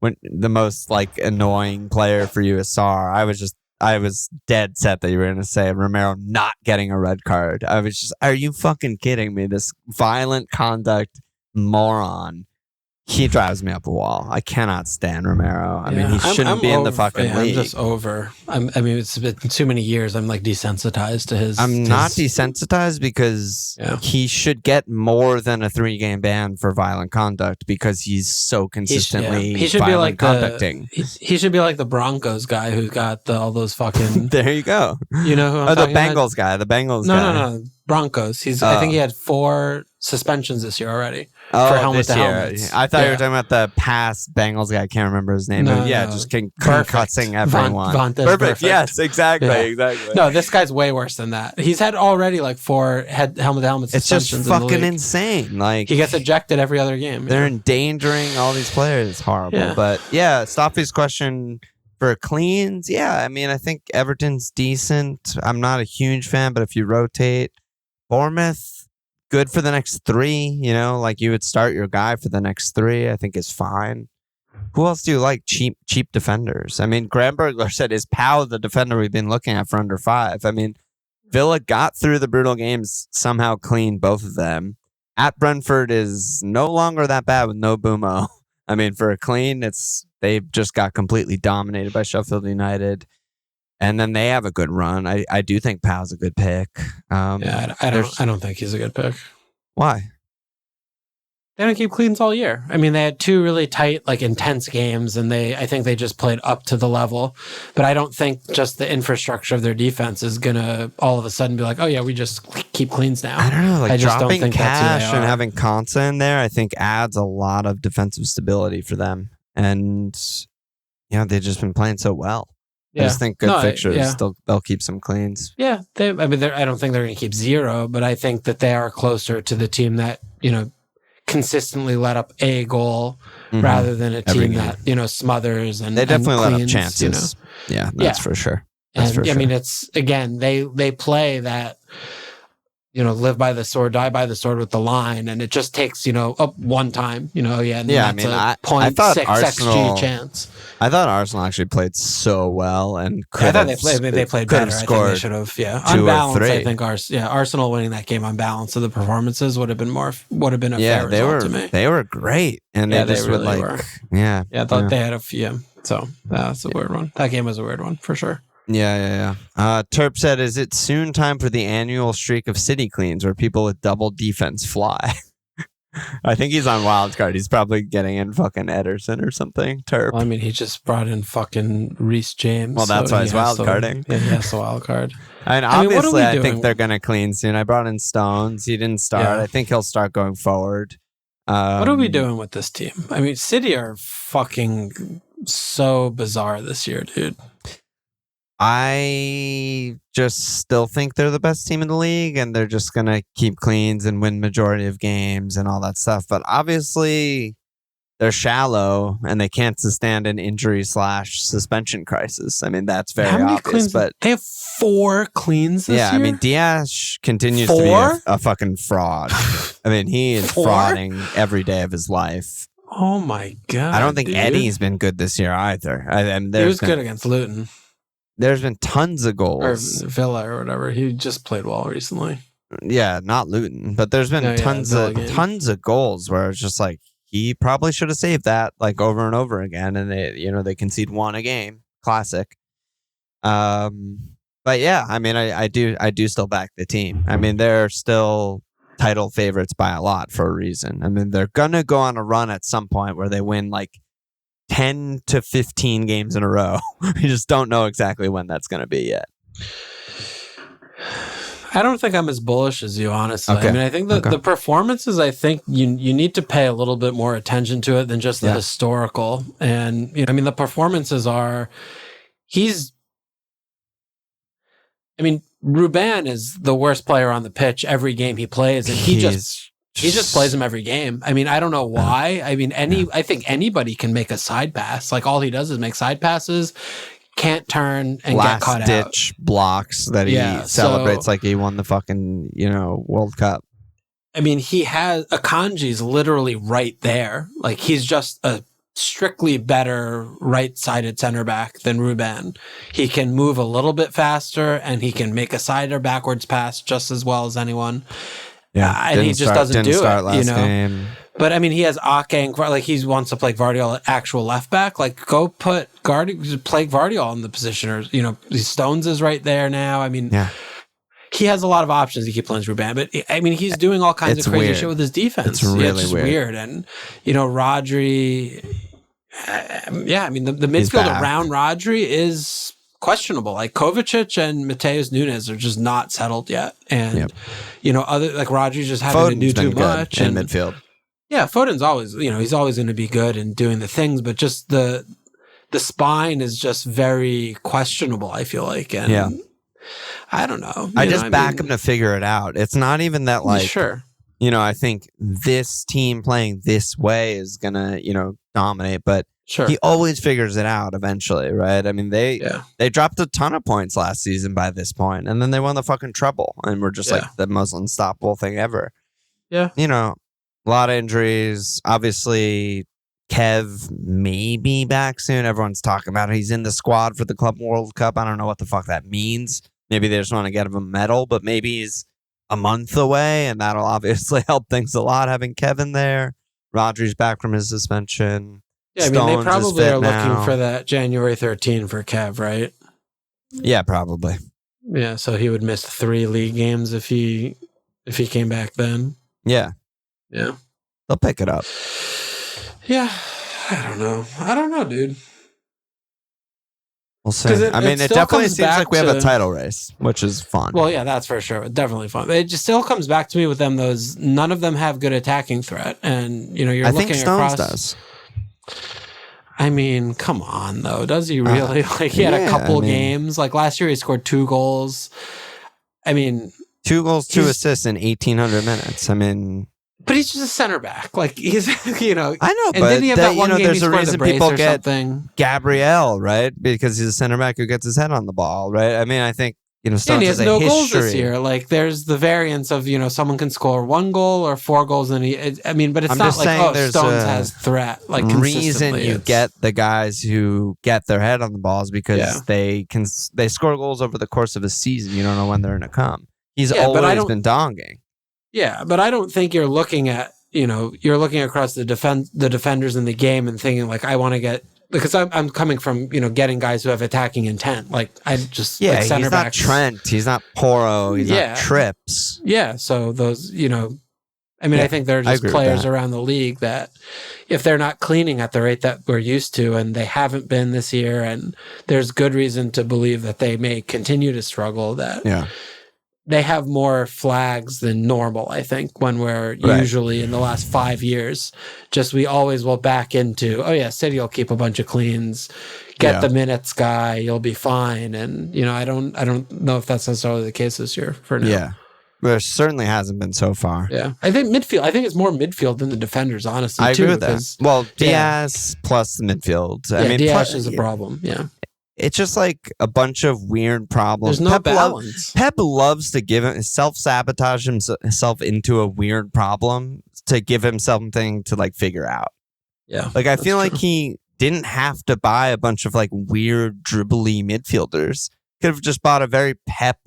when the most like annoying player for you is Sarr, I was dead set that you were going to say Romero not getting a red card. I was just, are you fucking kidding me? This violent conduct moron. He drives me up a wall. I cannot stand Romero. I mean, he shouldn't be in the fucking league. I'm just over. I mean, it's been too many years. I'm like desensitized to his. I'm not desensitized because he should get more than a 3-game ban for violent conduct because he's so consistently he should violent be like conducting. He should be like the Broncos guy who got all those fucking. There you go. You know who I'm the Bengals guy. The Bengals guy. No. Broncos. I think he had 4 suspensions this year already. for helmet this to year. helmets. I thought you were talking about the past Bengals guy. I can't remember his name. No, But yeah, no. just Perfect. concussing everyone. Vontae's Perfect. Yes, exactly. Yeah. Exactly. No, this guy's way worse than that. He's had already like 4 helmet It's just suspensions in the fucking league. insane. Like He gets ejected every other game. they're endangering all these players. It's horrible. Yeah. But yeah, Stoffy's question for cleans. Yeah, I mean, I think Everton's decent. I'm not a huge fan, but if you rotate, Bournemouth, good for the next 3. You know, like you would start your guy for the next 3. I think is fine. Who else do you like? Cheap defenders. I mean, Granberger said, is Powell the defender we've been looking at for under 5? I mean, Villa got through the brutal games, somehow cleaned both of them. At Brentford is no longer that bad with no Bumo. I mean, for a clean, they've just got completely dominated by Sheffield United. And then they have a good run. I do think Powell's a good pick. Yeah, I don't think he's a good pick. Why? They don't keep cleans all year. I mean, they had 2 really tight, like intense games, and I think they just played up to the level. But I don't think just the infrastructure of their defense is gonna all of a sudden be like, oh yeah, we just keep cleans now. I don't know. Like I just don't dropping think that's who Cash they and are. having Konsa in there, I think adds a lot of defensive stability for them. And they've just been playing so well. I just think good fixtures. They'll keep some cleans. Yeah, I don't think they're going to keep 0, but I think that they are closer to the team that consistently let up a goal rather than a team that smothers and they definitely and let cleans, up chances. Yeah, that's for sure. I mean, it's again they play that live by the sword, die by the sword with the line, and it just takes up one time. And I mean, I thought 0.6 Arsenal xG chance. I thought Arsenal actually played so well and I thought they played better. I think they should have. On balance, I think Arsenal winning that game on balance of the performances would have been a fair result to me. They were great, and they just really were. I thought they had a few. So that's a weird one. That game was a weird one for sure. Yeah. Terp said, "Is it soon time for the annual streak of city cleans where people with double defense fly?" I think he's on wildcard. He's probably getting in fucking Ederson or something. Terp. Well, I mean, he just brought in fucking Reece James. Well, that's why he's wildcarding. Yeah, he has the wildcard. Obviously, I think they're going to clean soon. I brought in Stones. He didn't start. Yeah. I think he'll start going forward. What are we doing with this team? I mean, City are fucking so bizarre this year, dude. I just still think they're the best team in the league, and they're just going to keep cleans and win majority of games and all that stuff. But obviously, they're shallow, and they can't sustain an injury/suspension crisis. I mean, that's very obvious. Cleans? But they have 4 cleans this year? I mean, Diaz continues to be a fucking fraud. I mean, he is frauding every day of his life. Oh, my God. I don't think Eddie's been good this year either. He was good against Luton. There's been tons of goals. Or Villa or whatever. He just played well recently. Yeah, not Luton. But there's been tons of goals where it's just like, he probably should have saved that like over and over again. And they concede 1 a game. Classic. But yeah, I mean, I do still back the team. I mean, they're still title favorites by a lot for a reason. I mean, they're going to go on a run at some point where they win like 10 to 15 games in a row. You just don't know exactly when that's going to be yet. I don't think I'm as bullish as you, honestly. Okay. I mean, I think the performances, I think you need to pay a little bit more attention to it than just the historical. And, I mean, the performances are, Ruben is the worst player on the pitch every game he plays, and he just plays him every game. I mean, I don't know why. I mean, I think anybody can make a side pass. Like, all he does is make side passes, can't turn, and get caught out. Last-ditch blocks that he celebrates like he won the fucking, World Cup. I mean, he has Akanji's literally right there. Like, he's just a strictly better right-sided center back than Ruben. He can move a little bit faster, and he can make a side or backwards pass just as well as anyone. Yeah, and he just doesn't do it, game. But I mean, he has Ake, like he wants to play Gvardiol at actual left back. Like, go play Gvardiol in the position, or Stones is right there now. I mean, he has a lot of options to keep playing Ruben, but I mean, he's doing all kinds of crazy shit with his defense. It's really it's just weird. And Rodri, I mean, the midfield around Rodri is questionable. Like, Kovacic and Mateus Nunes are just not settled yet, and other like Rodri's just having to do too much in midfield. Yeah, Foden's always, he's always going to be good and doing the things, but just the spine is just very questionable, I feel like. And Yeah. I don't know. I just back him to figure it out. It's not even that, like, sure. I think this team playing this way is going to, dominate, but Sure. he always figures it out eventually, right? I mean, they dropped a ton of points last season by this point, and then they won the fucking treble, and we're just like the most unstoppable thing ever. Yeah. A lot of injuries. Obviously, Kev may be back soon. Everyone's talking about it. He's in the squad for the Club World Cup. I don't know what the fuck that means. Maybe they just want to get him a medal, but maybe he's a month away, and that'll obviously help things a lot, having Kevin there. Rodri's back from his suspension. Yeah, I mean, they probably are looking for that January 13 for Kev, right? Yeah, probably. Yeah, so he would miss 3 league games if he came back then. Yeah. Yeah. They'll pick it up. Yeah. I don't know, dude. We'll see. It definitely seems like we have a title race, which is fun. Well, yeah, that's for sure. Definitely fun. It just still comes back to me with them, none of them have good attacking threat. And, you're looking think Stones across... does. I mean, come on, though. Does he really? He had a couple games. Like, last year he scored 2 goals. I mean... 2 goals, 2 assists in 1,800 minutes. I mean... But he's just a center back. Like, he's, I know, and but didn't he have that one game there's he a scored reason the brace people or get something? Gabriel, right? Because he's a center back who gets his head on the ball, right? I mean, I think, Stones and he has has no a goals history. this year. Like, there's the variance of, someone can score 1 goal or 4 goals, and but it's not like, Stones has threat. Like, reason you get the guys who get their head on the balls because they score goals over the course of a season. You don't know when they're going to come. He's always been donging. Yeah, but I don't think you're looking at, you're looking across the defenders in the game and thinking, like, I want to get, because I'm coming from, getting guys who have attacking intent. Like, I just, like, center he's backs. not Trent, he's not Porro, he's not Trips. Yeah, so those, I think they're just players around the league that if they're not cleaning at the rate that we're used to, and they haven't been this year, and there's good reason to believe that they may continue to struggle, that they have more flags than normal, I think, when we're usually in the last 5 years. Just we always will back into, City will keep a bunch of cleans, get the minutes guy, you'll be fine. And, I don't know if that's necessarily the case this year for now. Yeah. There certainly hasn't been so far. Yeah. I think it's more midfield than the defenders, honestly. I agree with that. Well, Diaz plus the midfield. I mean, Diaz is a problem. Yeah. It's just like a bunch of weird problems. There's no balance. Pep loves to self-sabotage himself into a weird problem to give him something to, like, figure out. Yeah. Like, I feel like he didn't have to buy a bunch of, like, weird dribbly midfielders. Could have just bought a very Pep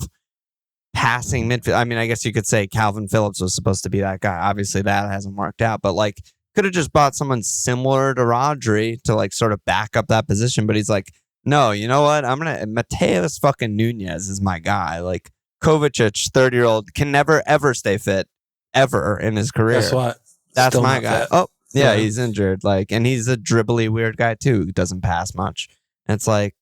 passing midfield. I mean, I guess you could say Calvin Phillips was supposed to be that guy. Obviously, that hasn't worked out. But, like, could have just bought someone similar to Rodri to, like, sort of back up that position. But he's like, no, you know what? Mateus fucking Nunez is my guy. Like, Kovacic, 30-year-old, can never, ever stay fit, ever in his career. Guess what? That's Still my guy. fit. Oh, yeah, he's injured. Like, and he's a dribbly, weird guy, too, who doesn't pass much. And it's like,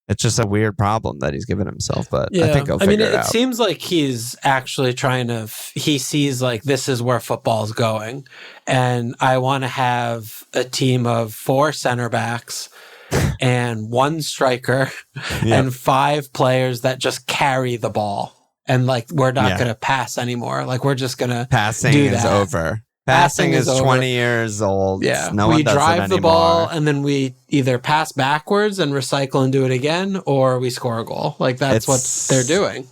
it's just a weird problem that he's given himself, but I think he'll figure it out. It seems like he's actually trying to, he sees, like, this is where football's going. And I want to have a team of 4 center backs and 1 striker and 5 players that just carry the ball. And, like, we're not going to pass anymore. Like, we're just going to Passing is over. Passing is 20 years old. Yeah. No one does it drive the anymore. ball and then we either pass backwards and recycle and do it again, or we score a goal. Like, that's what they're doing.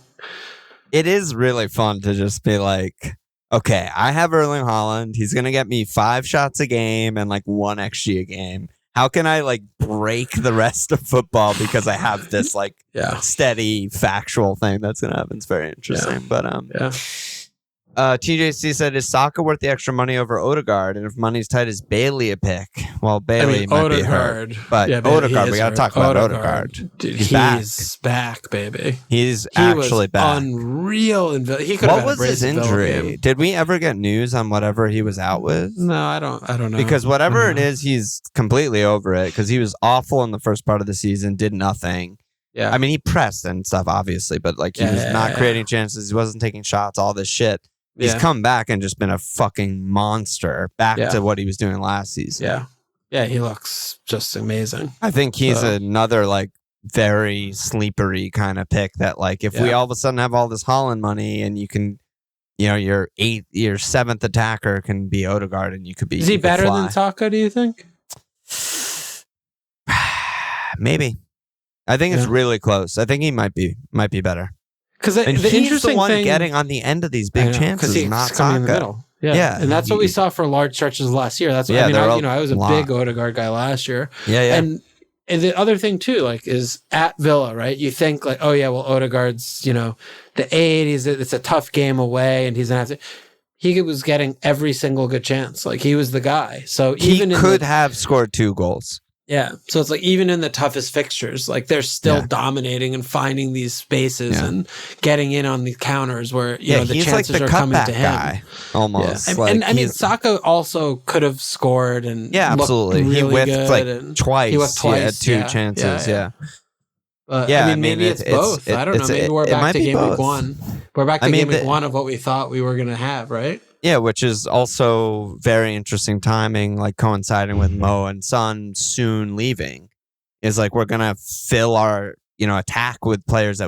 It is really fun to just be like, okay, I have Erling Haaland. He's going to get me 5 shots a game and, like, 1 XG a game. How can I, like, break the rest of football because I have this, like, steady factual thing that's going to happen? It's very interesting. But TJC said, is Saka worth the extra money over Odegaard? And if money's tight, is Bailey a pick? Well, Bailey might be hurt. But Odegaard, we got to talk about Odegaard. Dude, he's back, baby. He's actually back. Unreal. He could have What was his injury? Did we ever get news on whatever he was out with? No, I don't know. Because whatever it is, he's completely over it because he was awful in the first part of the season, did nothing. Yeah. I mean, he pressed and stuff, obviously, but, like, he was not creating chances. He wasn't taking shots, all this shit. He's Yeah. come back and just been a fucking monster back to what he was doing last season. Yeah. Yeah, he looks just amazing. I think he's another like very sleepery kind of pick that like if we all of a sudden have all this Holland money and you can, your seventh attacker can be Odegaard and you could be. Is he better than Saka, do you think? Maybe. I think it's really close. I think he might be better. Because the he's interesting the one thing, getting on the end of these big chances, he's not coming in the Saka. middle. Yeah. And that's what we saw for large stretches last year. That's what I was a big Odegaard guy last year. Yeah. And the other thing too, like, is at Villa, right? You think like, oh yeah, well, Odegaard's, the 80s, it's a tough game away, and he's gonna have to. He was getting every single good chance. Like, he was the guy. So even he could have scored 2 goals. Yeah. So it's like, even in the toughest fixtures, like, they're still dominating and finding these spaces and getting in on the counters where, the chances like the are coming to him. Guy, almost. Yeah. Like, and I mean, Saka also could have scored and absolutely. Really he whiffed good twice. He whiffed twice. He had 2 chances. Yeah. I mean, maybe it's both. I don't know. Maybe we're back to game week 1. We're back to game week 1 of what we thought we were going to have, right? Yeah, which is also very interesting timing, like coinciding with Mo and Son soon leaving. Is like we're gonna fill our attack with players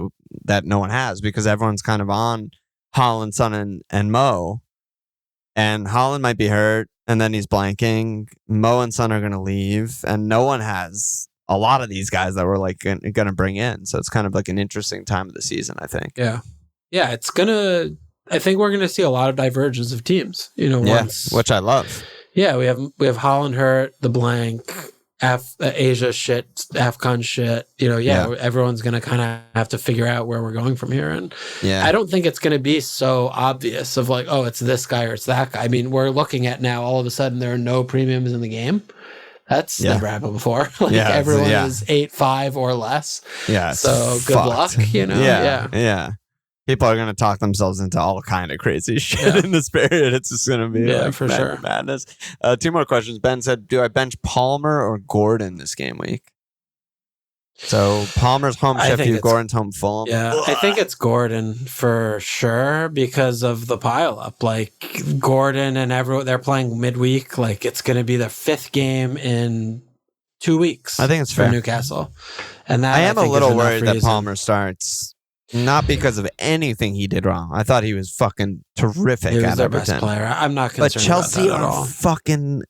that no one has, because everyone's kind of on Haaland, Son, and Mo, and Haaland might be hurt, and then he's blanking. Mo and Son are gonna leave, and no one has a lot of these guys that we're like gonna bring in. So it's kind of like an interesting time of the season, I think. Yeah, it's gonna. I think we're going to see a lot of divergence of teams, which I love. Yeah, we have Holland hurt, the blank, Asia shit, AFCON shit. Everyone's going to kind of have to figure out where we're going from here. And I don't think it's going to be so obvious of like, oh, it's this guy or it's that guy. I mean, we're looking at now, all of a sudden, there are no premiums in the game. That's never happened before. Everyone is 8-5 or less. Yeah. So good luck, Yeah. People are going to talk themselves into all kind of crazy shit in this period. It's just going to be for sure madness. 2 more questions. Ben said, do I bench Palmer or Gordon this game week? So Palmer's home Sheffield, Gordon's home Fulham. Yeah, I think it's Gordon for sure because of the pileup. Like, Gordon and everyone, they're playing midweek. Like, it's going to be their 5th game in 2 weeks. I think it's for fair. Newcastle. And that I am a little worried that Palmer starts. Not because of anything he did wrong. I thought he was fucking terrific he was at their Everton. Best player. I'm not concerned but Chelsea about that at all. Fucking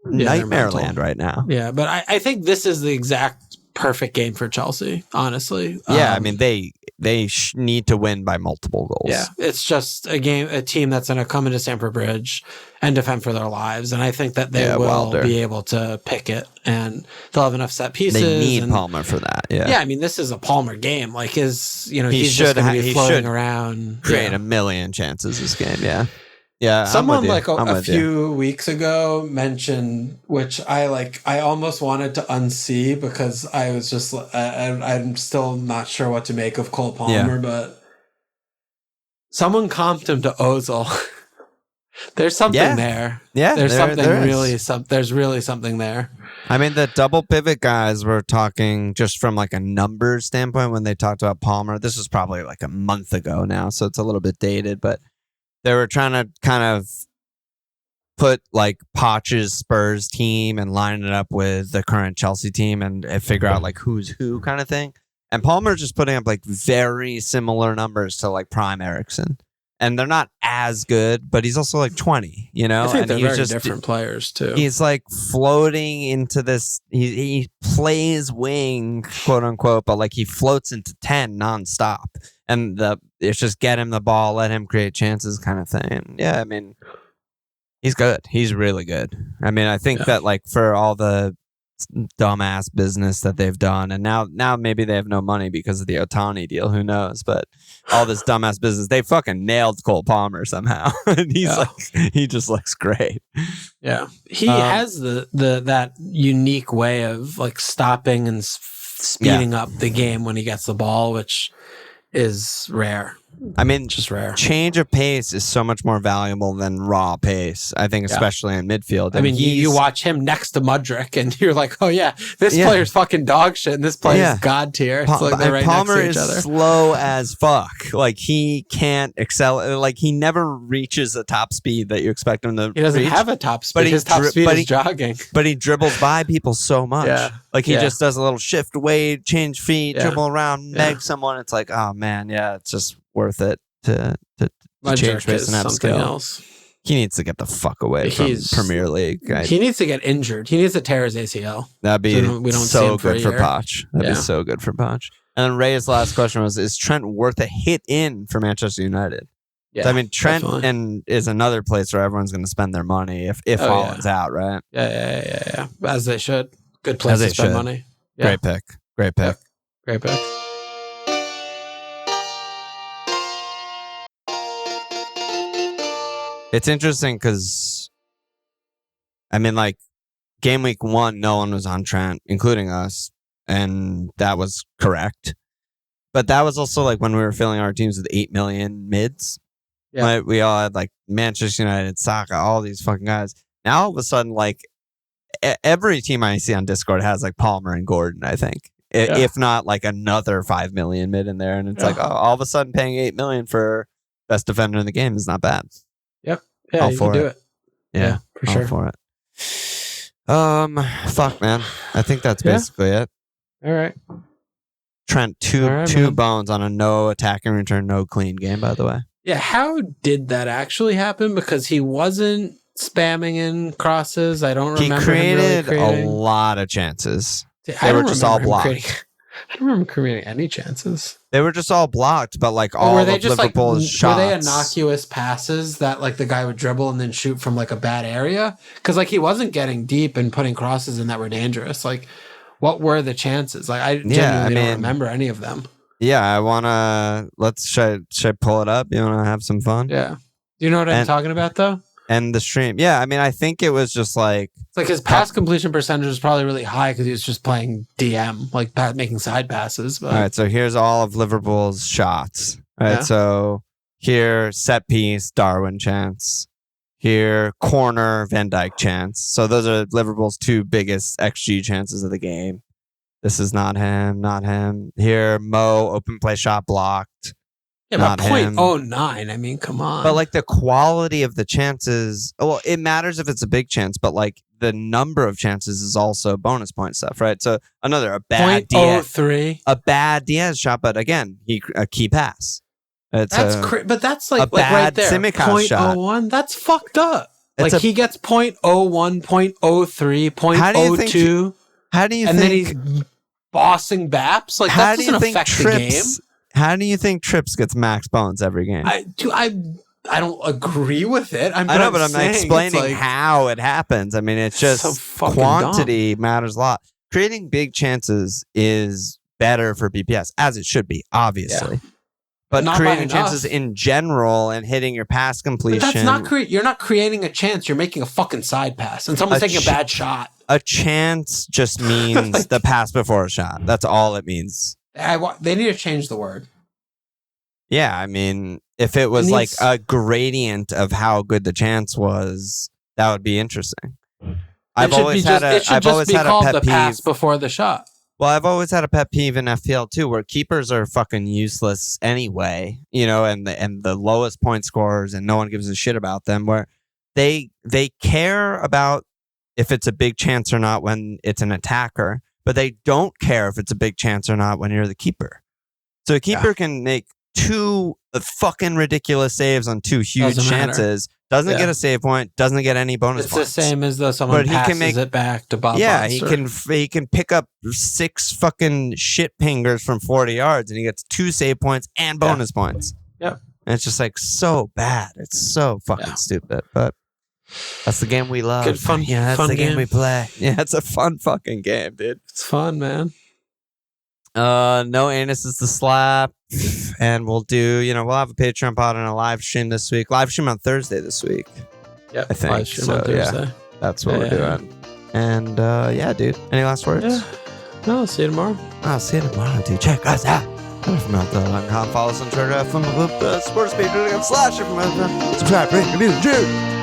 nightmare land right now. Yeah, but I think this is the exact perfect game for Chelsea, honestly. Yeah, I mean, they need to win by multiple goals. Yeah, it's just a team that's going to come into Stamford Bridge and defend for their lives, and I think that they will be able to pick it, and they'll have enough set pieces. They need Palmer for that. Yeah, I mean, this is a Palmer game. Like, he's just going to be floating around, create a million chances this game. Yeah. Someone like a few weeks ago mentioned, which I almost wanted to unsee because I was just, I'm still not sure what to make of Cole Palmer, but someone comped him to Ozil. There's something there. Yeah. There's really something there. I mean, the double pivot guys were talking just from like a numbers standpoint when they talked about Palmer. This was probably like a month ago now, so it's a little bit dated, but they were trying to kind of put like Poch's Spurs team and line it up with the current Chelsea team and figure out like who's who kind of thing. And Palmer's just putting up like very similar numbers to like prime Eriksen. And they're not as good, but he's also like 20, I think and they're very different players too. He's like floating into this. He plays wing, quote unquote, but like he floats into 10 nonstop. And it's just get him the ball, let him create chances, kind of thing. Yeah, I mean, he's good. He's really good. I mean, I think that like for all the dumbass business that they've done, and now maybe they have no money because of the Otani deal. Who knows? But all this dumbass business, they fucking nailed Cole Palmer somehow, and he just looks great. Yeah, he has that unique way of like stopping and speeding up the game when he gets the ball, which is rare. I mean, just rare. Change of pace is so much more valuable than raw pace, I think, especially in midfield. I mean, you watch him next to Mudryk, and you're like, oh, yeah, this player's fucking dog shit, and this player's god tier. It's like they're right Palmer next to each other. is slow as fuck. Like, he can't excel. Like, he never reaches the top speed that you expect him to He doesn't reach. have a top speed. His top speed is jogging. But he dribbles by people so much. Yeah. Like, he just does a little shift away, change feet, dribble around, meg someone. It's like, oh, man, it's just worth it to change pace and have something skill. else. He needs to get the fuck away from Premier League. He needs to get injured. He needs to tear his ACL. That'd be so good for Poch. That'd be so good for Poch. And then Ray's last question was, is Trent worth a hit in for Manchester United? Yeah, so, I mean, Trent is another place where everyone's going to spend their money if Haaland's out, right? Yeah. As they should. Good place to spend money. Yeah. Great pick. Great pick. It's interesting because, I mean, like, game week 1, no one was on Trent, including us, and that was correct. But that was also like when we were filling our teams with 8 million mids. Yeah. Like, we all had like Manchester United, Saka, all these fucking guys. Now all of a sudden, like, every team I see on Discord has like Palmer and Gordon, I think. If not like another 5 million mid in there. And it's like, all of a sudden paying 8 million for best defender in the game is not bad. Yep. Yeah, you can do it. Yeah, for sure. For it. Fuck, man. I think that's basically it. All right. Trent, two bones on a no attacking return, no clean game, by the way. Yeah, how did that actually happen? Because he wasn't spamming in crosses. I don't remember. He created a lot of chances. They were just all blocked. I don't remember creating any chances. They were just all blocked, but like all of Liverpool's shots. Were they innocuous passes that like the guy would dribble and then shoot from like a bad area? Because like he wasn't getting deep and putting crosses in that were dangerous. Like, what were the chances? Like, I genuinely don't remember any of them. Yeah, I wanna should I pull it up? You wanna have some fun? Yeah. Do you know what I'm talking about though? And the stream. Yeah, I mean, I think it was just like... It's like his pass completion percentage was probably really high because he was just playing DM, like making side passes. But... All right, so here's all of Liverpool's shots. All right, so here, set piece, Darwin chance. Here, corner, Van Dijk chance. So those are Liverpool's 2 biggest XG chances of the game. This is not him. Here, Mo, open play shot blocked. Yeah, but 0.09, I mean, come on. But like the quality of the chances, well, it matters if it's a big chance, but like the number of chances is also bonus point stuff, right? So a bad Diaz, a bad Diaz shot, but again, a key pass. But that's like right there. 0.01, that's fucked up. Like he gets 0.01, 0.03, 0.02. How do you think? And then he's bossing Baps? Like that doesn't affect the game. How do you think Trips gets max bones every game? I don't agree with it. I know, but I'm explaining how it happens. I mean, it's just so quantity matters a lot. Creating big chances is better for BPS, as it should be, obviously. Yeah. But creating chances in general and hitting your pass completion. But that's not you're not creating a chance. You're making a fucking side pass, and someone's taking a bad shot. A chance just means the pass before a shot. That's all it means. They need to change the word. Yeah, I mean, if it was like a gradient of how good the chance was, that would be interesting. I've always had a pet peeve. Pass before the shot. Well, I've always had a pet peeve in FPL too, where keepers are fucking useless anyway, you know, and the lowest point scorers, and no one gives a shit about them. Where they care about if it's a big chance or not when it's an attacker, but they don't care if it's a big chance or not when you're the keeper. So a keeper can make 2 fucking ridiculous saves on 2 huge chances. Doesn't get a save point. Doesn't get any bonus points. It's the same as though someone passes it back to Bob. Yeah, he can pick up 6 fucking shit pingers from 40 yards, and he gets 2 save points and bonus points. Yep. And it's just like so bad. It's so fucking stupid. But that's the game we love. Good fun. Yeah, that's the game we play. Yeah, it's a fun fucking game, dude. It's fun, man. No anus is the slap, and we'll have a Patreon pod and a live stream this week. Live stream on Thursday this week. Yeah, I think live stream on Thursday. Yeah, that's what we're doing. And dude, any last words? Yeah. No, I'll see you tomorrow. I'll see you tomorrow, dude. Check us out. FMLFPL.com. Follow us on Twitter at FMLFPL, sports page.com/FMLFPL. Subscribe, rate, review, cheers.